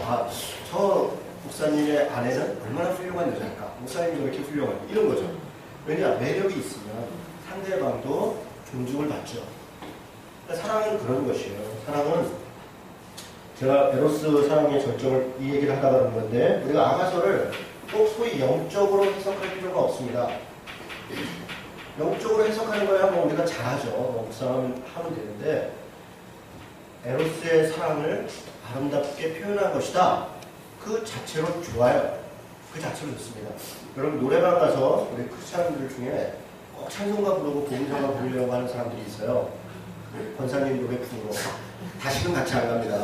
저 목사님의 아내는 얼마나 훌륭한 여자일까? 목사님도 이렇게 훌륭한 이런 거죠. 왜냐 매력이 있으면 상대방도 존중을 받죠. 그러니까 사랑은 그런 것이에요. 사랑은 제가 에로스 사랑의 절정을 이 얘기를 하다가 그런 건데 우리가 아가서를 꼭 소위 영적으로 해석할 필요가 없습니다. 영적으로 해석하는 거야 뭐 우리가 잘하죠. 묵상하면 하면 되는데 에로스의 사랑을 아름답게 표현한 것이다. 그 자체로 좋아요. 그 자체로 좋습니다. 여러분 노래방 가서 우리 크리스찬들 중에 꼭 찬송가 부르고 복음성가 부르려고 하는 사람들이 있어요. 권사님 노래 부르고 다시는 같이 안 갑니다.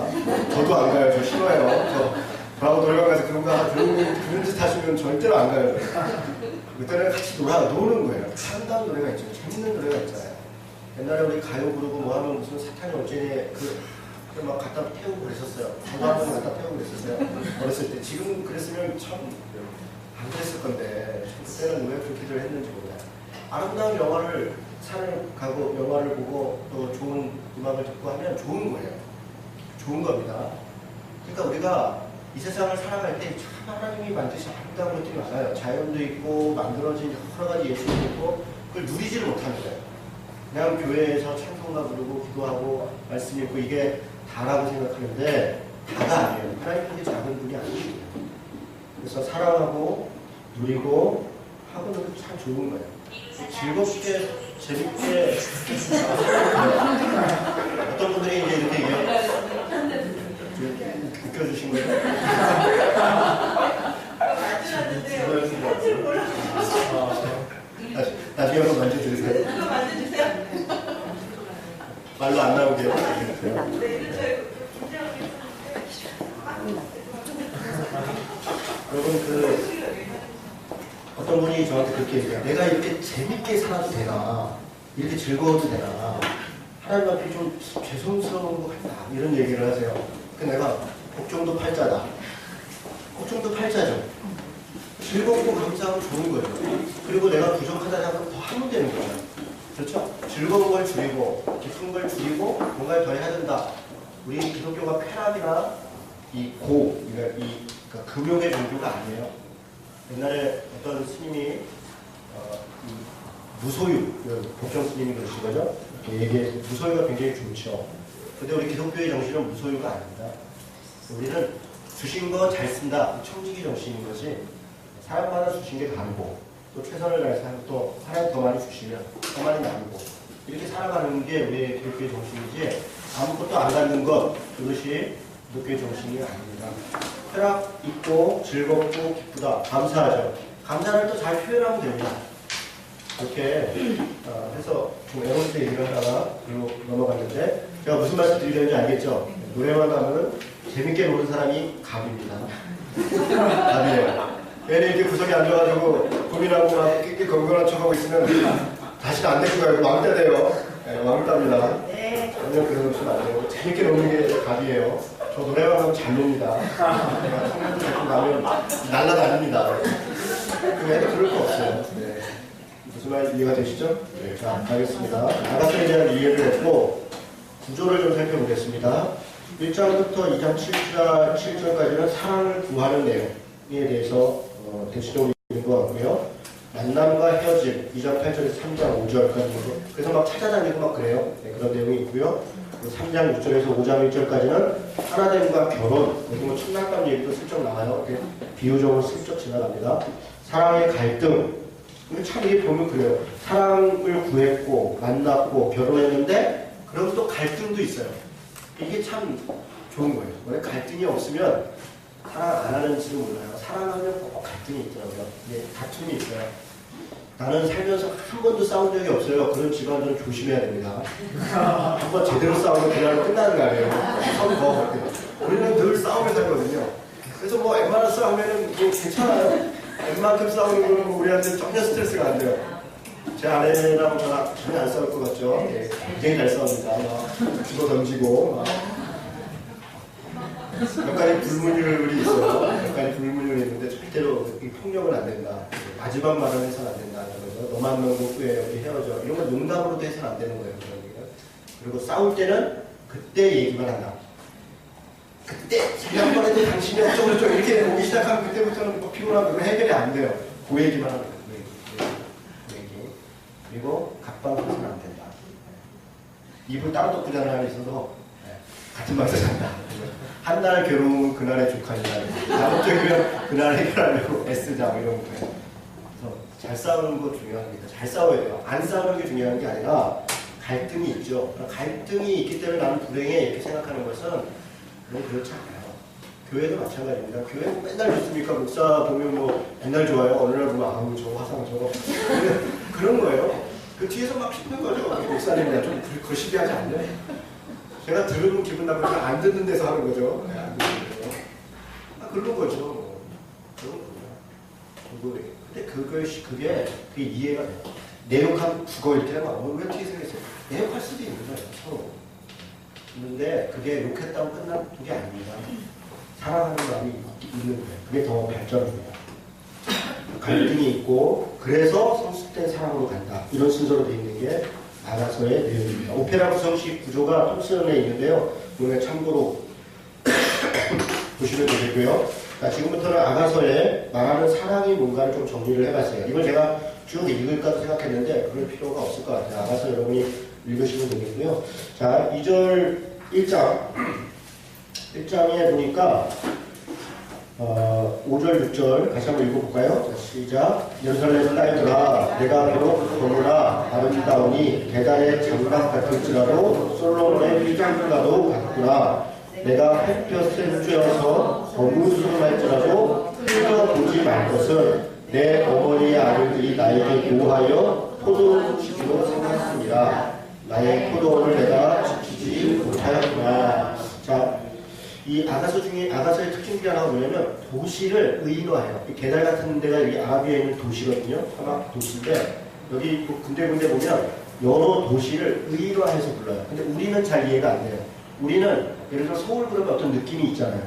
저도 안 가요. 저 싫어요. 저하고 노래방 가서 그런 짓 하시면 절대로 안 가요. 그때는 같이 노는 거예요. 아름다운 노래가 있죠. 재밌는 노래가 있잖아요. 옛날에 우리 가요 부르고 뭐 하면 무슨 사탄이 어제에 막 갖다 태우고 그랬었어요. 저도 한번 갖다 태우고 그랬었어요. 어렸을 때. 지금 그랬으면 참 안 그랬을 건데 그때는 왜 그렇게들 했는지 몰라요. 아름다운 영화를 산을 가고 영화를 보고 또 좋은 음악을 듣고 하면 좋은 거예요. 좋은 겁니다. 그러니까 우리가 이 세상을 살아갈 때 참 하나님이 만드신 아름다운 것들이 많아요. 자연도 있고 만들어진 여러 가지 예술도 있고 그걸 누리지를 못하는 거예요. 그냥 교회에서 찬송가 부르고 기도하고 말씀 읽고 이게 다라고 생각하는데 다가 아니에요. 하나님 그게 작은 분이 아니에요. 그래서 사랑하고 누리고 하고는 참 좋은 거예요. 즐겁게 재밌게 어떤 분들이 이제 이렇게 얘기해요. 웃겨주신 거예요? 나중에 한번 만져드리세요. 말로 안 나오게요. 여러분 어떤 분이 저한테 그렇게 얘기해요. 내가 이렇게 재밌게 살아도 되나? 이렇게 즐거워도 되나? 하나님 앞에 좀 죄송스러운 거 같다. 이런 얘기를 하세요. 그 내가 걱정도 팔자다. 걱정도 팔자죠. 즐겁고 감사하고 좋은 거죠. 그리고 내가 부족하다 생각하면 더 하면 되는 거죠. 그렇죠? 즐거운 걸 줄이고 기쁜 걸 줄이고 뭔가를 더 해야 된다. 우리 기독교가 쾌락이나 그러니까 금욕의 종교가 아니에요. 옛날에 어떤 스님이 무소유, 복정 스님이 그러신 거죠. 무소유가 굉장히 좋죠. 근데 우리 기독교의 정신은 무소유가 아닙니다. 우리는 주신 거 잘 쓴다. 청지기 정신인 것이 사람마다 주신 게 다르고 또 최선을 다해서 또 사람이 더 많이 주시면 더 많이 나누고 이렇게 살아가는 게 우리의 기독교의 정신이지 아무것도 안 갖는 것 그것이 기독교의 정신이 아닙니다. 쾌락 있고 즐겁고 기쁘다. 감사하죠. 감사를 또 잘 표현하면 됩니다. 이렇게 해서 좀 에로스 얘기를 하다가 그리고 넘어갔는데 제가 무슨 말씀 드리려는지 알겠죠? 노래만 하면은 재밌게 노는 사람이 갑입니다. 갑이에요. 얘네 이렇게 구석에 앉아가지고 고민하고 막 끼끼 건강한 척하고 있으면 다시는 안 될 거예요. 왕따 돼요. 네, 왕따입니다. 네. 전혀 그런 없으면 안 돼요. 재밌게 노는 게 답이에요. 저 노래방 가면 잘 놉니다. 청년들 자꾸 가면 날라다닙니다. 그 애들 그럴 거 없어요. 네. 무슨 말 이해가 되시죠? 네, 자, 가겠습니다. 아가서에 대한 이해를 했고, 구조를 좀 살펴보겠습니다. 1장부터 2장 7절까지는 사랑을 구하는 내용에 대해서 대체적으로 있는 것 같고요. 만남과 헤어짐, 2장 8절에서 3장 5절까지. 그래서 막 찾아다니고 막 그래요. 네, 그런 내용이 있고요. 3장 6절에서 5장 1절까지는 하나됨과 결혼, 여기 뭐 첫날감 얘기도 슬쩍 나와요. 이렇게 비유적으로 슬쩍 지나갑니다. 사랑의 갈등, 참 이게 보면 그래요. 사랑을 구했고, 만났고, 결혼했는데, 그럼 또 갈등도 있어요. 이게 참 좋은 거예요. 원래 갈등이 없으면 사랑 안 하는지도 몰라요. 사랑하면 꼭 갈등이 있더라고요. 예, 다툼이 있어요. 나는 살면서 한 번도 싸운 적이 없어요. 그런 집안들은 조심해야 됩니다. 한 번 제대로 싸우면 그날로 끝나는 거 아니에요. 우리는 늘 싸우며 살거든요. 그래서 뭐 웬만한 싸우면은 뭐 괜찮아요. 웬만큼 싸우는 거는 뭐 우리한테 전혀 스트레스가 안 돼요. 제 아내랑 저랑 전혀 안 싸울 것 같죠? 네, 굉장히 잘 싸웁니다. 막 주워 던지고 몇 가지 불문율이 있어요. 몇 가지 불문율이 있는데 절대로 이 폭력은 안 된다. 마지막 말은 해서는 안 된다. 그래서 너만 너무 후회 여기 헤어져. 이런 건 농담으로도 해서는 안 되는 거예요. 그런 얘기는. 그리고 싸울 때는 그때 얘기만 한다. 그때 지난번에도 당신이 어쩌고저쩌고 이렇게 오기 시작하면 그때부터는 뭐 피곤하고 그건 해결이 안 돼요. 그 얘기만 하는 거예요. 그 얘기. 그리고 각방해서는 안 된다. 입을 따로 덮고 자는 사람이 있어서 같은 방에서 잔다. 한 날 괴로우면 그날의 조카이다. 다음 주면 그날 해결하려고 애쓰자 뭐 이런 거예요. 그래서 잘 싸우는 거 중요합니다. 잘 싸워야 돼요. 안 싸우는 게 중요한 게 아니라 갈등이 있죠. 갈등이 있기 때문에 나는 불행해 이렇게 생각하는 것은 그건 그렇지 않아요. 교회도 마찬가지입니다. 교회는 맨날 좋습니까? 목사 보면 뭐 맨날 좋아요. 어느 날 보면 아우 저거 화상 저거 그런 거예요. 그 뒤에서 막 씹는 거죠. 목사님이랑 좀 거시기하지 않나요? 제가 들으면 기분 나쁘니까 안 듣는 데서 하는 거죠. 네, 안 듣는 데서. 그런 거죠. 그런 거예요. 근데 그게 이해가 돼요. 내 욕하면 죽어 이렇게 하면 왜 어떻게 생겼어요? 내 욕할 수도 있는 거예요. 서로. 있는데 그게 욕했다고 끝난 게 아닙니다. 사랑하는 마음이 있는 거예요. 그게 더 발전합니다. 갈등이 있고 그래서 성숙된 사랑으로 간다. 이런 순서로 되어 있는 게 아가서의 내용입니다. 오페라 구성식 구조가 톰슨에 있는데요. 오늘 참고로 보시면 되겠고요. 자, 지금부터는 아가서에 말하는 사랑이 뭔가를 좀 정리를 해봤어요. 이걸 제가 쭉 읽을까도 생각했는데 그럴 필요가 없을 것 같아요. 아가서 여러분이 읽으시면 되겠고요. 자, 2절 1장에 보니까 5절, 6절 같이 한번 읽어볼까요? 자, 시작. 예루살렘 딸들아 내가 비록 거무나 아름다우니 계단의 장막 같을지라도 솔로몬의 휘장보다도 같구나. 내가 햇볕에 쬐어서 거무스름할지라도 흘려보지 말 것은 내 어머니의 아들들이 나에게 요하여 포도를 지키로 생각했습니다. 나의 포도원을 내가 지키지 못하였구나. 자, 이 아가서의 특징 중에 하나가 뭐냐면 도시를 의인화해요. 이 게달 같은 데가 여기 아라비아에 있는 도시거든요. 사막 도시인데 여기 뭐 군데군데 보면 여러 도시를 의인화해서 불러요. 근데 우리는 잘 이해가 안 돼요. 우리는 예를 들어 서울 그러면 어떤 느낌이 있잖아요.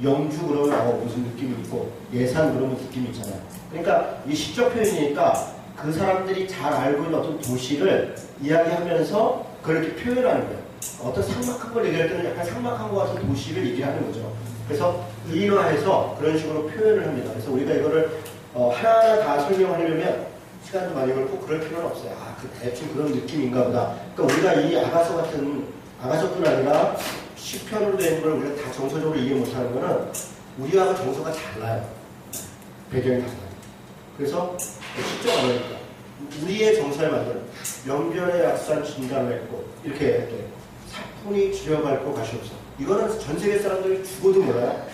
영주 그러면 무슨 느낌이 있고 예산 그러면 느낌이 있잖아요. 그러니까 이 시적 표현이니까 그 사람들이 잘 알고 있는 어떤 도시를 이야기하면서 그렇게 표현하는 거예요. 어떤 삭막한 걸 얘기할 때는 약간 삭막한 것 같은 도시를 얘기하는 거죠. 그래서 의인화해서 그런 식으로 표현을 합니다. 그래서 우리가 이거를 하나하나 다 설명하려면 시간도 많이 걸고 그럴 필요는 없어요. 그 대충 그런 느낌인가 보다. 그러니까 우리가 이 아가서뿐 아니라 시편으로 된 걸 우리가 다 정서적으로 이해 못하는 거는 우리하고 정서가 달라요. 배경이 달라요. 그래서 시적 어려니까 우리의 정서에 맞는 명변의 약산 진담을 했고 이렇게 했대요. 사뿐히 지려밟고 가시옵소서. 이거는 전 세계 사람들이 죽어도 몰라요.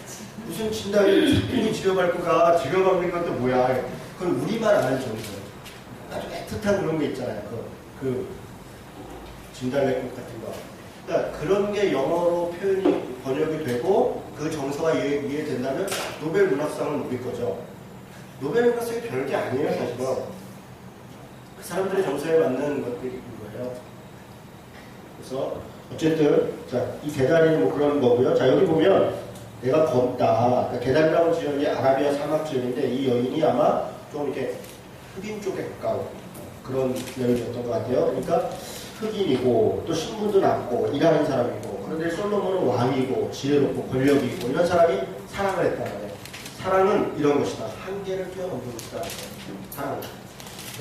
무슨 진담이 사뿐히 지려밟고 가, 지려밟는 것도 뭐야. 그건 우리만 아는 정서예요. 아주 애틋한 그런 게 있잖아요. 그 진달래꽃 같은 거. 그러니까 그런 게 영어로 번역이 되고 그 정서가 이해된다면 노벨 문학상은 우리 거죠. 노벨 값이 별게 아니에요, 사실은. 그 사람들의 정서에 맞는 것들이 거예요. 그래서 어쨌든 자, 이 계단이 뭐 그런 거고요. 자, 여기 보면 내가 걷다. 그러니까 계단이라는 지역이 아라비아 사막 지역인데 이 여인이 아마 좀 이렇게 흑인 쪽에 가까운 그런 여인이었던 것 같아요. 그러니까 흑인이고 또 신분도 낮고 일하는 사람이고 그런데 솔로몬은 왕이고 지혜롭고 권력이 있고 이런 사람이 사랑을 했다는 거예요. 사랑은 이런 것이다. 한계를 뛰어넘는 것이다. 사랑.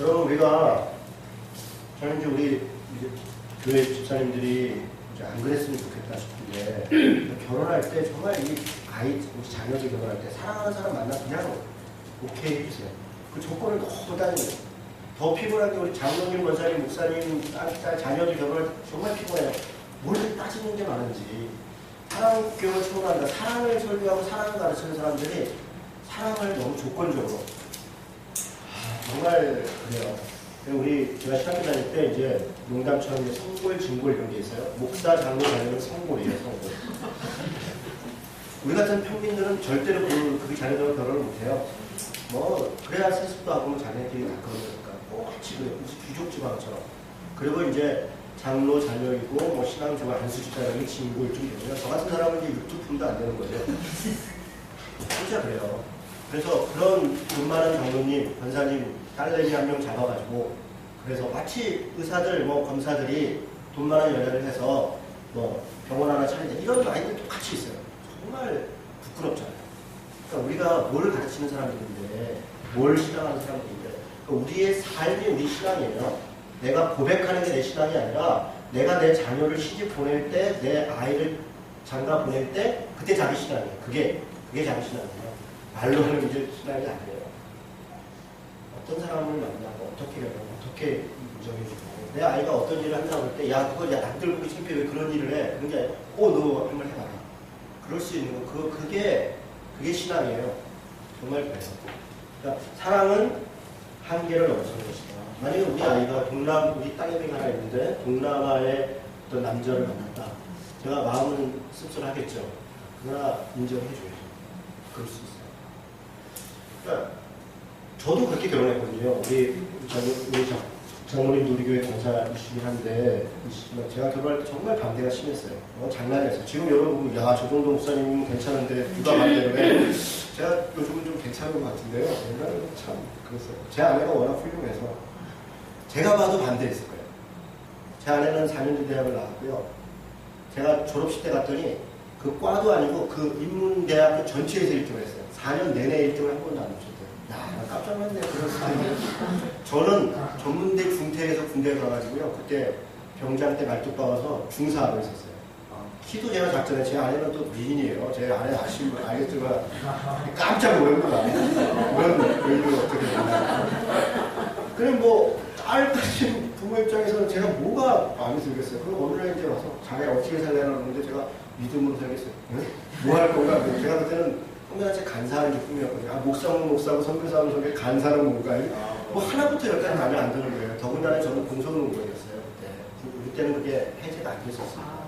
여러분 우리가 저는 이제 우리 이제 교회 집사님들이 이제 안 그랬으면 좋겠다 싶은데 결혼할 때 정말 이 아이 우리 자녀들 결혼할 때 사랑하는 사람 만나 그냥 오케이 해주세요. 그 조건을 너무 따지는 더 피곤한 게 우리 장로님, 권사님, 목사님, 딸, 자녀들 결혼할 때 정말 피곤해요. 뭘 따지는 게 많은지. 사랑 교육을 초월한다. 사랑을 설교하고 사랑을 가르치는 사람들이 사랑을 너무 조건적으로. 정말 그래요. 우리 제가 신학교 다닐 때 이제 농담처럼 이제 성골, 증골 이런 게 있어요. 목사, 장로, 자녀는 성골이에요, 성골. 우리 같은 평민들은 절대로 그 자녀들과 결혼을 못해요. 뭐 그래야 세습도 하고 자녀들이 다 그러니까 똑같이 그래 무슨 귀족 지방처럼. 그리고 이제 장로 자녀이고 뭐 신앙 좋아 안수 집사람이 친구일 좀 되고요. 저 같은 사람은 이제 6두푼도 안 되는 거죠. 진짜 그래요. 그래서 그런 돈 많은 장로님, 권사님 딸내미 한 명 잡아가지고 그래서 마치 의사들 뭐 검사들이 돈 많은 여자를 해서 뭐 병원 하나 차린다 이런 아이들 똑같이 있어요. 정말 부끄럽잖아요. 그러니까 우리가 뭘 가르치는 사람들인데 뭘 신앙하는 사람들인데 그러니까 우리의 삶이 우리 신앙이에요. 내가 고백하는 게 내 신앙이 아니라 내가 내 자녀를 시집 보낼 때 내 아이를 장가 보낼 때 그때 자기 신앙이에요. 그게 자기 신앙이에요. 말로 하는 이제 신앙이 아니에요. 어떤 사람을 만나고 어떻게 해요? 어떻게 인정해주고 내 아이가 어떤 일을 한다고 할 때 야 그거 야 남들 보기 창피해 왜 그런 일을 해? 그런 게 아니라 너 한번 해봐라. 그럴 수 있는 거 그게 신앙이에요. 정말 그래요. 그러니까 사랑은 한계를 넘어서는 것이다. 만약에 우리 아이가 우리 땅에 하나 있는데 동남아의 어떤 남자를 만났다. 제가 마음은 씁쓸하겠죠. 그러나 인정해줘야죠. 그럴 수 있어요. 그러니까 저도 그렇게 결혼했거든요. 우리 장모님도 우리 교회 강사이시긴 한데 제가 결혼할 때 정말 반대가 심했어요. 장난이었어요. 지금 여러분 보면 저 정도 목사님은 괜찮은데 누가 반대를 해? 제가 요즘은 좀 괜찮은 것 같은데요. 옛날에는 참 그랬어요. 제 아내가 워낙 훌륭해서 제가 봐도 반대했을 거예요. 제 아내는 4년제 대학을 나왔고요. 제가 졸업식 때 갔더니 그 과도 아니고 그 인문대학교 전체에서 1등을 했어요. 4년 내내 1등을 한 번도 안 놓쳤대요. 나 깜짝 놀랐네. 그런 사람이. 저는 전문대 중퇴에서 군대에 가가지고요. 그때 병장 때 말뚝 박아서 중사하고 있었어요. 키도 제가 작잖아요. 제 아내는 또 미인이에요. 제 아내 아시는 분 알겠지만 깜짝 놀랍니다. 이런 여인을 어떻게 되나. 그럼 딸 가진 부모 입장에서는 제가 뭐가 마음에 들겠어요. 그럼 어느 날 이제 와서 자네 어떻게 살려나 그러는데 제가 믿음으로 살겠어요. 뭐 할 건가? 제가 그때는 꿈이한테 간사하는 게 꿈이었거든요. 목사는 목사고 선교사는 선교, 간사는 뭔가요? 뭐 하나부터 열까지 마음에 안 드는 거예요. 더군다나 저는 공소농구였어요. 그때는 그게 해제가 안 됐었어요.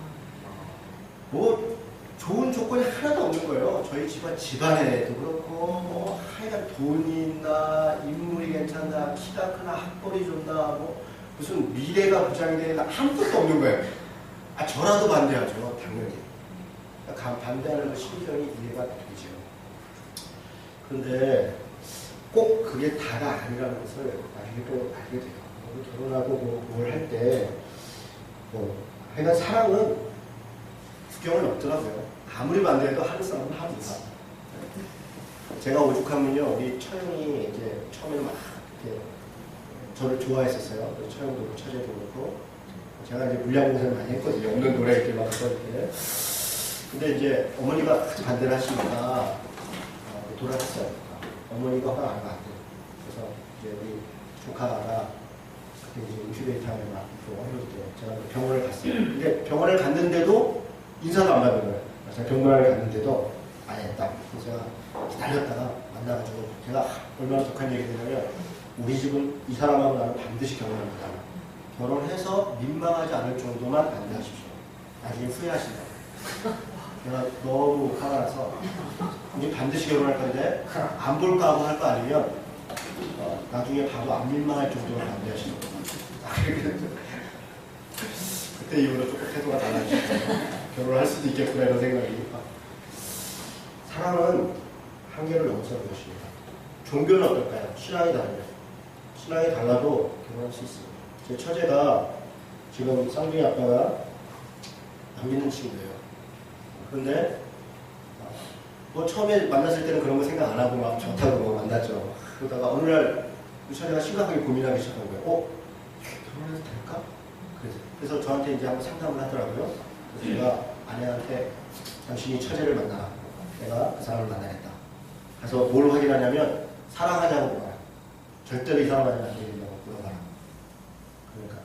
뭐 좋은 조건이 하나도 없는 거예요. 저희 집안에도 그렇고 하여간 돈이 있나 인물이 괜찮나 키가 크나 학벌이 좋나 뭐 무슨 미래가 보장이 되나 아무것도 없는 거예요. 저라도 반대하죠. 당연히. 반대하는 심정이 이해가 되죠. 그런데 꼭 그게 다가 아니라는 것을 알게 돼요. 결혼하고 뭘 할 때 하여간 사랑은 국경을 넘더라고요. 아무리 반대해도 하는 사람은 합니다. 제가 오죽하면요, 우리 처형이 이제 처음에는 막 이렇게 저를 좋아했었어요. 처형도 처제도 그렇고 제가 이제 물량공사를 많이 했거든요. 없는 노래 이렇게 막 이렇게. 근데 이제 어머니가 반대를 하시니까 돌아갔어요. 어머니가 화가 안 나왔대요. 그래서 이제 우리 조카가 그때 이제 인큐베이터에 막 어려웠대요. 제가 병원을 갔어요. 근데 병원을 갔는데도 인사도 안 받는 거예요. 제가 병원을 갔는데도 안 했다. 그래서 제가 기다렸다가 만나가지고 제가 얼마나 독한 얘기를 했냐면 우리 집은 이 사람하고 나는 반드시 결혼합니다. 결혼해서 민망하지 않을 정도만 반대하십시오. 나중에 후회하신다. 내가 너무 화가 나서 우리 반드시 결혼할 건데 안 볼까 하고 할 거 아니면 나중에 봐도 안 민망할 정도로 반대하시는 거예요. 그때 이후로 조금 태도가 달라지셨어요. 결혼할 수도 있겠구나 이런 생각이. 사랑은 한계를 넘어서는 것입니다. 종교는 어떨까요? 신앙이 다르죠. 신앙이 달라도 결혼할 수 있습니다. 제 처제가 지금 쌍둥이 아빠가 안 믿는 친구예요. 그런데 뭐 처음에 만났을 때는 그런 거 생각 안 하고 막 좋다고 만났죠. 그러다가 어느 날 그 처제가 심각하게 고민하기 시작한 거예요. 결혼해도 될까? 그래서 저한테 이제 한번 상담을 하더라고요. 그래서 제가 아내한테 당신이 처제를 만나라. 내가 그 사람을 만나겠다. 그래서 뭘 확인하냐면 사랑하냐고 물어봐요. 절대로 이 사람 아니면 안 되겠냐고 물어봐라. 그러니까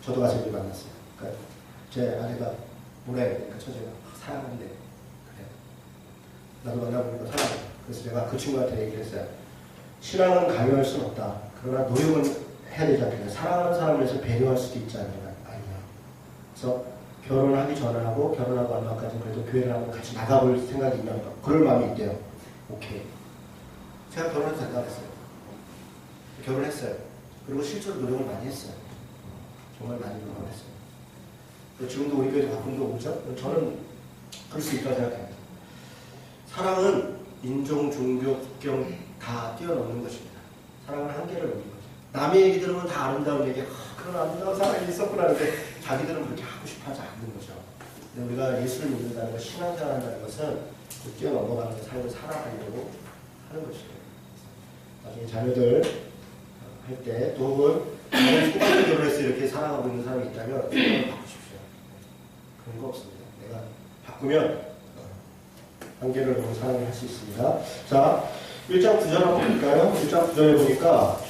저도 가서 이제 만났어요. 그러니까 제 아내가 뭐라 해야 되니까 처제가 사랑한대. 그래. 나도 만나보니까 사랑해. 그래서 제가 그 친구한테 얘기를 했어요. 신앙은 강요할 수는 없다. 그러나 노력은 해야 되지 않겠냐. 사랑하는 사람을 위해서 배려할 수도 있지 않냐. 아니야. 그래서 결혼을 하기 전에 하고 결혼하고 얼마까지는 그래도 교회를 한번 같이 나가볼 생각이 있냐. 그럴 마음이 있대요. 오케이. 제가 결혼해도 된다고 했어요. 결혼했어요. 그리고 실제로 노력을 많이 했어요. 정말 많이 노력을 했어요. 지금도 우리 교회도 가끔도 오죠? 저는 그럴 수 있다고 생각합니다. 사랑은 인종, 종교, 국경 다 뛰어넘는 것입니다. 사랑은 한계를 넘는 거죠. 남의 얘기 들으면 다 아름다운 얘기, 그런 아름다운 사랑이 있었구나 하는데 자기들은 그렇게 하고 싶어 하지 않는 거죠. 근데 우리가 예수를 믿는다는 것, 신앙생활 한다는 것은 그 뛰어넘어가는 삶을 살아가려고 하는 것이에요. 나중에 자녀들 할 때 또 혹은 나는 초반에 결혼해서 이렇게 살아가고 있는 사람이 있다면 생각을 바꾸십시오. 그런 거 없습니다. 내가 바꾸면 한계를 넘어 사랑을 할 수 있습니다. 자, 1장 9절 한번 볼까요? 1장 9절에 보니까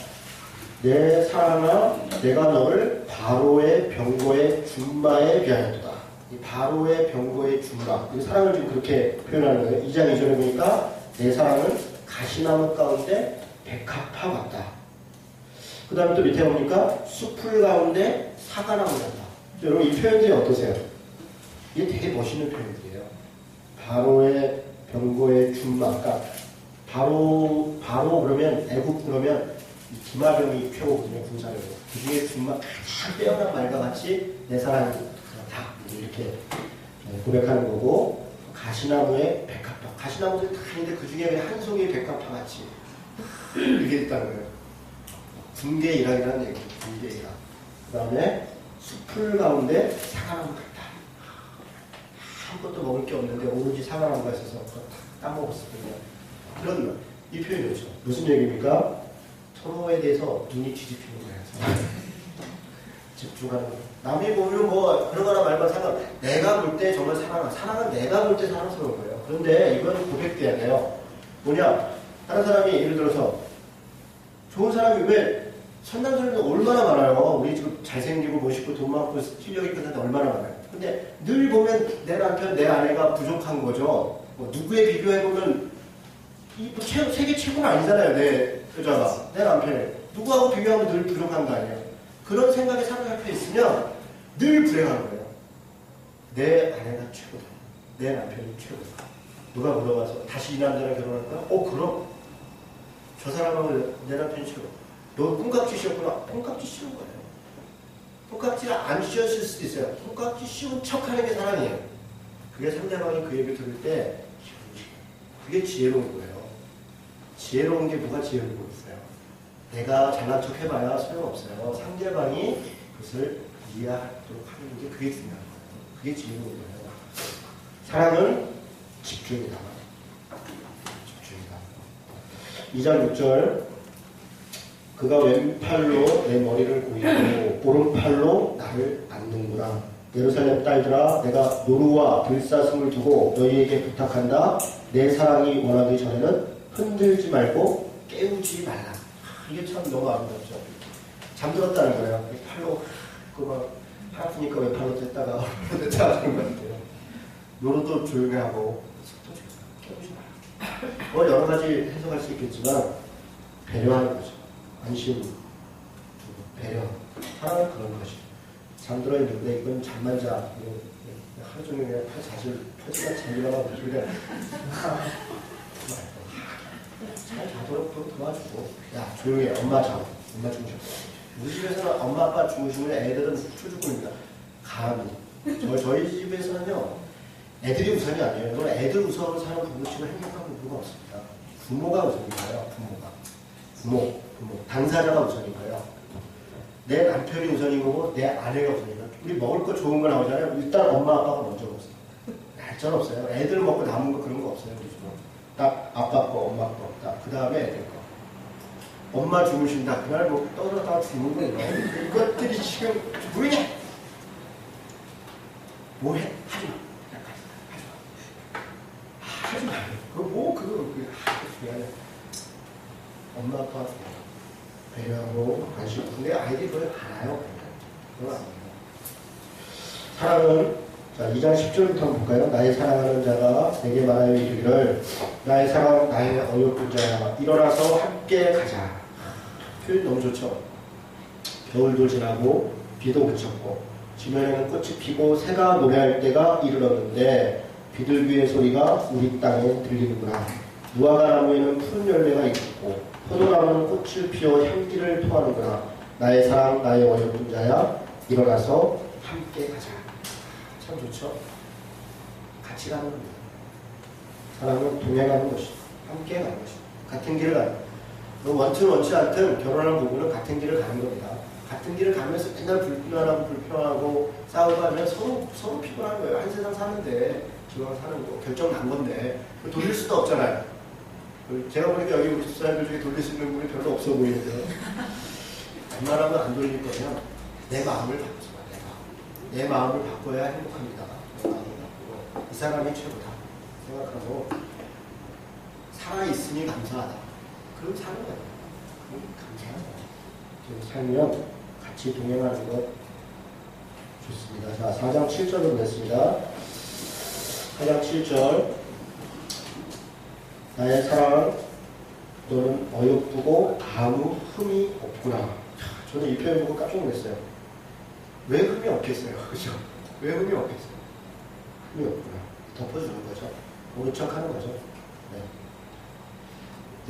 내 사랑아 내가 너를 바로의 병거의 준마에 비하였도다. 이 바로의 병거의 준마, 이 사랑을 지금 그렇게 표현하는 거예요. 2장 2절에 보니까 내 사랑은 가시나무 가운데 백합화 같다. 그 다음에 또 밑에 보니까 숲풀 가운데 사과나무 같다. 여러분 이 표현들이 어떠세요? 이게 되게 멋있는 표현들이에요. 바로의 병거의 준마. 그러니까 바로 그러면 애국 그러면 이 기마병이 표거든요. 군사력으로. 그 중에 준마 가장 빼어난 말과 같이 내 사랑이 다 이렇게 고백하는 거고, 가시나무에 백합화. 가시나무들이 다 있는데 그 중에 한 송이 백합화 같이 이게 있다는 거예요. 군계일학이라는 얘기죠. 군계일학. 그 다음에 숲풀 가운데 사과나무 같다. 아무것도 먹을 게 없는데 오로지 사과나무가 있어서 그거 다 따먹었거든요. 그런 이 표현이죠. 무슨 얘기입니까? 서로에 대해서 눈이 뒤집히는 거예요. 집중하는 거. 남이 보면 뭐 그러거나 말거나 상관. 내가 볼 때 정말 사랑은 내가 볼 때 사랑스러운 거예요. 그런데 이건 고백돼야 돼요. 뭐냐? 다른 사람이 예를 들어서 좋은 사람이 왜 선남 사람이 얼마나 많아요. 우리 지금 잘생기고 멋있고 돈 많고 실력 있고 사람이 얼마나 많아요. 근데 늘 보면 내 남편, 내 아내가 부족한 거죠. 뭐 누구에 비교해보면 세계 최고는 아니잖아요. 내 여자가, 내 남편이. 누구하고 비교하면 늘 부족한 거 아니에요. 그런 생각에 사로잡혀 있으면 늘 불행한 거예요. 내 아내가 최고다. 내 남편이 최고다. 누가 물어봐서 다시 이 남자랑 결혼할 거야? 그럼. 저 사람하고 내 남편이 최고. 너 콩깍지 씌웠구나. 콩깍지 씌운 거예요. 콩깍지를 안 씌웠을 수도 있어요. 콩깍지 씌운 척 하는 게 사랑이에요. 그게 상대방이 그 얘기를 들을 때 그게 지혜로운 거예요. 지혜로운 게 뭐가 지혜로운 거였어요? 내가 잘난 척 해봐야 소용없어요. 상대방이 그것을 이해하도록 하는 게 그게 중요한 거예요. 그게 지혜로운 거예요. 사랑은 집중이다. 집중이다. 2장 6절 그가 왼팔로 내 머리를 고이고 오른팔로 나를 안는구나. 예루살렘 딸들아 내가 노루와 들사슴을 두고 너희에게 부탁한다. 내 사랑이 원하기 전에는 흔들지 말고 깨우지 말라. 이게 참 너무 아름답죠. 잠들었다는 거예요. 팔로 그거 아프니까 왼팔로 뗐다가 오른팔로 뗐다가 하는 것 같아요. 노루도 조용히 하고 속도 조용히 깨우지 말라. 뭐 여러 가지 해석할 수 있겠지만 배려하는 거죠. 안심, 배려. 사랑은 그런 것이죠. 잠들어 있는데 이건 잠만 자. 하루 종일 그냥 팔 자질 펴지가 잠이라고 그냥 잘 자도록 또 도와주고, 야 조용히 해, 엄마 자, 엄마 주무셔. 우리 집에서는 엄마 아빠 주무시면 애들은 초주군입니다. 감히. 저희 집에서는요, 애들이 우선이 아니에요. 이건 애들 우선으로 사는 부부치고 행복한 부부가 없습니다. 부모가 우선인 거예요. 부모. 당사자가 우선인 거예요. 내 남편이 우선인 거고 내 아내가 우선인 거예요. 우리 먹을 거 좋은 거 나오잖아요. 일단 엄마 아빠가 먼저 먹어요. 날짜 없어요. 애들 먹고 남은 거 그런 거 없어요. 우리 집은. 딱 아빠 거, 엄마 거, 딱 그 다음에 애들 거. 엄마 주무신다. 그날 뭐 떠들어다가 주는 거예요. 이것들이 지금 뭐냐? 뭐해? 하지 마. 하지 마. 그거 중요하냐. 엄마 아빠 배려하고 관심. 근데 아이들이 그걸 알아요. 그건 아니에요. 사랑은, 자, 2장 10절부터 한번 볼까요? 나의 사랑하는 자가 내게 말하여 이르기를 나의 사랑, 나의 어여쁜 자야, 일어나서 함께 가자. 표현 너무 좋죠? 겨울도 지나고 비도 그쳤고 지면에는 꽃이 피고 새가 노래할 때가 이르렀는데 비둘기의 소리가 우리 땅에 들리는구나. 무화과 나무에는 푸른 열매가 있고 포도나무는 꽃을 피워 향기를 토하는구나. 나의 사랑, 나의 어여쁜 자야, 일어나서 함께 가자. 참 좋죠? 같이 가는 겁니다. 사랑은 동행하는 것이고 함께 가는 것이고 같은 길을 가는 겁니다. 원튼 원치 않든 결혼한 부부는 같은 길을 가는 겁니다. 같은 길을 가면서 맨날 불편하고 싸우고 하면 서로 피곤한 거예요. 한 세상 사는데 지금 사는 거 결정 난 건데 돌릴 수도 없잖아요. 제가 보니까 여기 우리 집사람들 중에 돌릴 수 있는 분이 별로 없어 보이는데요. 웬만하면 안 돌릴 거면 내 마음을 바꾸자. 내 마음을 바꿔야 행복합니다. 내 마음을 바꾸고 이 사람이 최고다 생각하고 살아있으니 감사하다. 그럼 사는 거예요. 그럼 감사하다. 살면 같이 동행하는 것 좋습니다. 자, 4장 7절로 보겠습니다. 4장 7절. 나의 사랑, 너는 어여쁘고 아무 흠이 없구나. 저는 이 표현 보고 깜짝 놀랐어요. 왜 흠이 없겠어요? 그죠? 왜 흠이 없겠어요? 흠이 없구나. 덮어주는 거죠. 모른 척 하는 거죠. 네.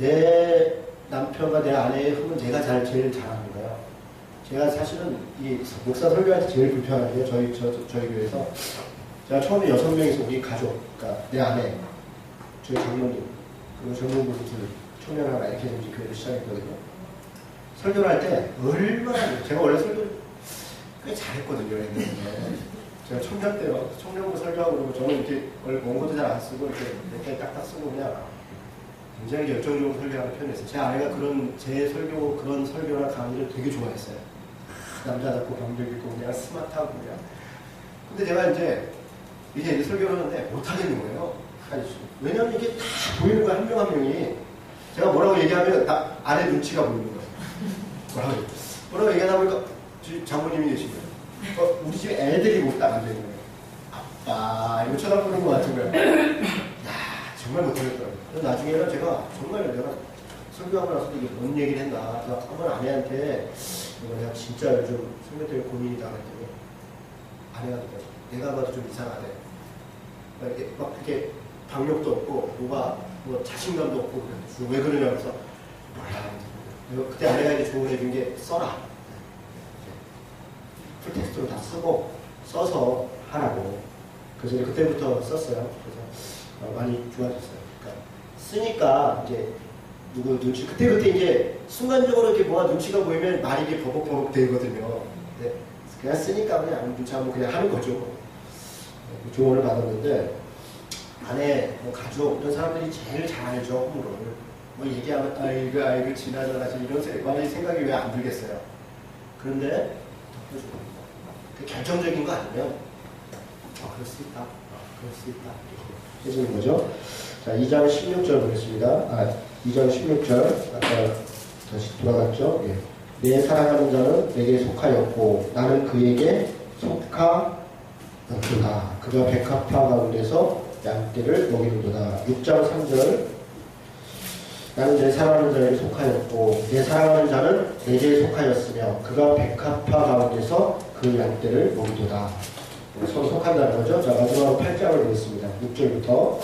내 남편과 내 아내의 흠은 제가 제일 잘하는 거예요. 제가 사실은 이 목사 설교할 때 제일 불편한 게 저희 교회에서 제가 처음에 6명이서 우리 가족, 그러니까 내 아내, 저희 장로님, 그리고 젊은분들, 청년 하나 이렇게 이제 교회를 시작했거든요. 설교를 할 때 얼마나, 제가 원래 설교를 꽤 잘했거든요. 옛날에. 제가 청년 때요. 청년부 설교하고 그러고 저는 이렇게 원래 원고도 잘 안 쓰고 이렇게 몇 개 딱딱 쓰고 그냥 굉장히 열정적으로 설교하는 편이었어요. 제 아내가 제 설교, 그런 설교나 강의를 되게 좋아했어요. 남자답고 감격 있고 그냥 스마트하고 그냥. 근데 제가 이제 설교를 하는데 못하겠는 거예요. 왜냐면 이게 다 보이는 거야, 한 명 한 명이. 제가 뭐라고 얘기하면 아내 눈치가 보이는 거예요. 뭐라고 얘기하다 보니까 장모님이 계신 거예요. 우리 집에 애들이 못 딱 앉아있는 거예요. 아빠, 이거 쳐다보는 거 같은 거예요. 야, 정말 못하겠더라고요. 그래서 나중에는 제가 내가 설교하고 나서 이게 뭔 얘기를 했나. 그래서 한번 아내한테 내가 진짜 요즘 설교 때문에 고민이다 그랬더니 아내가 그래요. 내가 봐도 좀 이상하대. 막 이렇게 박력도 없고 뭐 자신감도 없고 그래. 왜 그러냐 그래서 몰라. 그때 아내가 이제 조언해 준 게 써라. 풀텍스트로 다 써서 하라고. 그래서 그때부터 썼어요. 그래서 많이 좋아졌어요. 그러니까 쓰니까 이제 누구 눈치 그때 이제 순간적으로 이렇게 뭐가 눈치가 보이면 말이 이게 버벅버벅 되거든요. 네. 그냥 쓰니까 그냥 눈치 한번 그냥 하는 거죠. 조언을 받았는데 아내, 가족 이런 사람들이 제일 잘 알죠. 허물을 뭐 얘기하면 아이고 지나잖아 이런 생각이 왜 안 들겠어요. 그런데 덮어주는 거. 그 결정적인 거 아니면 그럴 수 있다. 그럴 수 있다. 이렇게 해주는 거죠. 자, 2장 16절 보겠습니다. 2장 16절 아까 다시 돌아갔죠. 예. 내 사랑하는 자는 내게 속하였고 나는 그에게 속하였도다. 그가 백합화 가운데서 양떼를 먹이는도다. 6장 3절 나는 내 사랑하는 자에게 속하였고 내 사랑하는 자는 내게 속하였으며 그가 백합화 가운데서 그 양떼를 먹이도다. 서로 속한다는 거죠. 자, 마지막으로 8장을 보겠습니다. 6절부터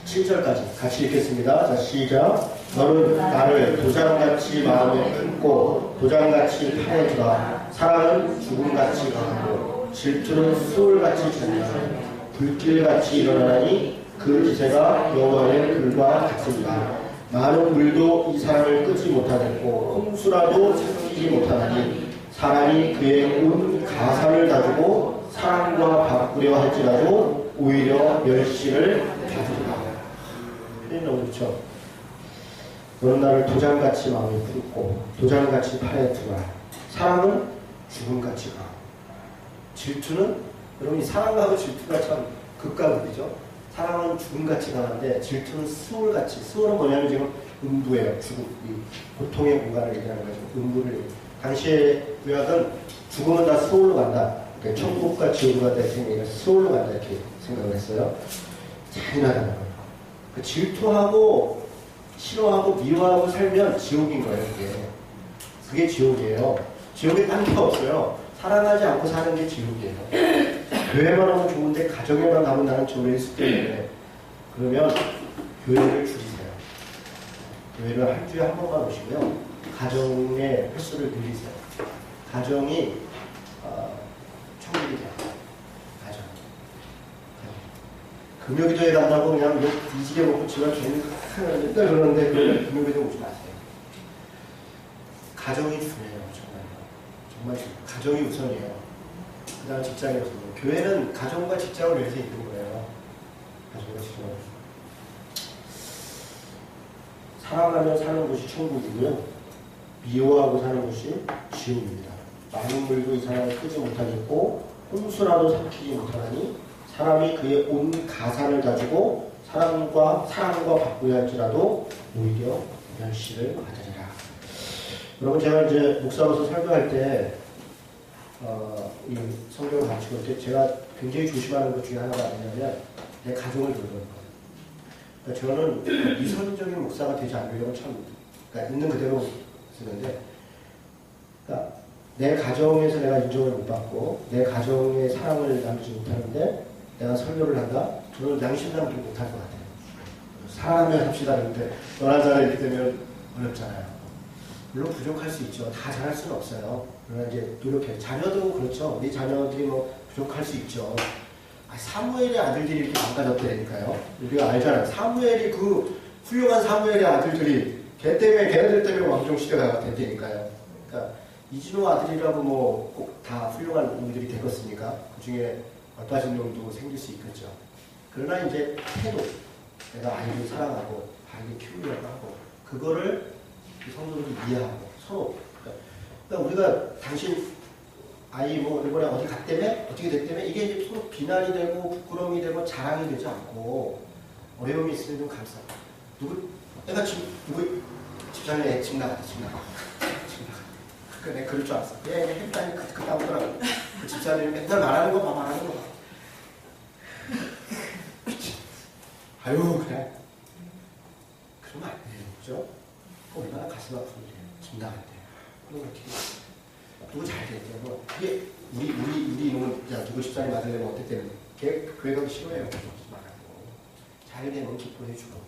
7절까지 같이 읽겠습니다. 자, 시작. 너는 나를 도장같이 마음에 품고 도장같이 팔에 두라. 사랑은 죽음같이 강하고 질투는 수울같이 잔인하고 불길같이 일어나니 그 기세가 여호와의 글과 같습니다. 많은 물도 이 사람을 끄지 못하겠고 홍수라도 삼키지 못하나니 사람이 그의 온 가산을 가지고 사랑과 바꾸려 할지라도 오히려 멸시를 받으리라. 너무 좋죠. 너는 나를 도장같이 마음에 품고 도장같이 팔에 두라. 사랑은 죽음같이 가. 질투는 여러분이 사랑하고 질투가 참 극과 극이죠. 사랑은 죽음같이 강한데 질투는 수울같이. 수울은 뭐냐면 지금 음부예요. 죽음. 이 고통의 공간을 얘기하는 거죠. 음부를. 당시의 구약은 죽음은 다 수울로 간다. 그러니까 천국과 지옥과 같다 이렇게 얘기해서 수울로 간다 이렇게 생각을 했어요. 잔인하다는 거예요. 그 질투하고 싫어하고 미워하고 살면 지옥인 거예요. 그게 지옥이에요. 지옥에 딴 게 없어요. 사랑하지 않고 사는 게 지옥이에요. 교회만 오면 좋은데 가정에만 가면 나는 저를 했을 때 그러면 교회를 줄이세요. 교회를 한 주에 한 번만 오시고요. 가정의 횟수를 늘리세요. 가정이 천국이 돼요. 가정. 금요기도에 간다고 그냥 뒤지게 먹고 집안 괜히 맨날 그러는데 금요기도 오지 마세요. 가정이 중요해요. 정말 가정이 우선이에요. 그 다음 직장이 우선이에요. 교회는 가정과 직장을 위해서 있는 거예요. 가정과 직장을. 사랑하며 사는 곳이 천국이고요. 미워하고 사는 곳이 지옥입니다. 많은 물도 이 사람을 끄지 못하겠고 홍수라도 삼키지 못하나니 사람이 그의 온 가산을 가지고 사랑과 바꾸려 할지라도 오히려 멸시를 받으리라. 여러분 제가 이제 목사로서 설교할 때 이 성경을 가르치고 올 때 제가 굉장히 조심하는 것 중에 하나가 뭐냐면 내 가정을 돌보는 거예요. 그러니까 저는 이선적인 목사가 되지 않으려고 참 그러니까 있는 그대로 쓰는데 그러니까 내 가정에서 내가 인정을 못 받고 내 가정의 사랑을 나누지 못하는데 내가 설교를 한다? 저는 양심상 좀 못할 것 같아요. 사랑하며 합시다 그런데 너나 잘해 이렇게 되면 어렵잖아요. 물론 부족할 수 있죠. 다 잘할 수는 없어요. 그러나 이제 노력해. 자녀도 그렇죠. 우리 자녀들이 뭐 부족할 수 있죠. 사무엘의 아들들이 이렇게 망가졌다니까요. 우리가 알잖아요. 사무엘이 그 훌륭한 사무엘의 아들들이 걔네들 때문에 왕정시대가 됐다니까요. 그러니까 이진호 아들이라고 뭐 꼭 다 훌륭한 놈들이 되겠습니까? 그 중에 얼빠진 놈도 생길 수 있겠죠. 그러나 이제 태도, 내가 아이를 사랑하고 아이를 키우려고 하고 그거를 성도들이 이해하고 서로. 그러니까 우리가 당신 아이 뭐 이번에 어디 갔다며? 어떻게 됐다며? 이게 이제 서로 비난이 되고 부끄러움이 되고 자랑이 되지 않고 어려움이 있으면 좀 감싸고. 내가 지금 누구 집사람이 집 나갔다. 그러니까 내가 그럴 줄 알았어. 얘 했다니 그 나오더라고. 그 집사람이 맨날 말하는 거 봐. 아유 그래. 그러면 안 돼요. 그죠? 얼마나 가슴 아픈 일이에요. 집 나갈 때. 그럼 어떻게 누구 잘 됐대요. 뭐 이게 우리 이놈은 야 누구 집사람이 맞으려면 어땠대는 걔 교회 가기 싫어해요. 말하고 잘 되면 기뻐해주고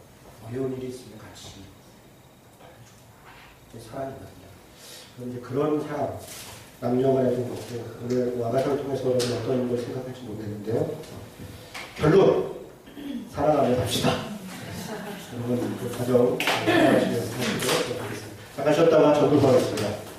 어려운 일이 있으면 같이 도와주고 사랑이거든요. 그럼 이제 그런 사람 남녀간의 좀 오늘 와가사를 통해서 어떤 걸 생각할지 모르겠는데요. 결론 사랑하며 갑시다. 여러분 그 가정 사랑하시면서 하시도록 하겠습니다. 잠깐 쉬었다가 저도 하겠습니다.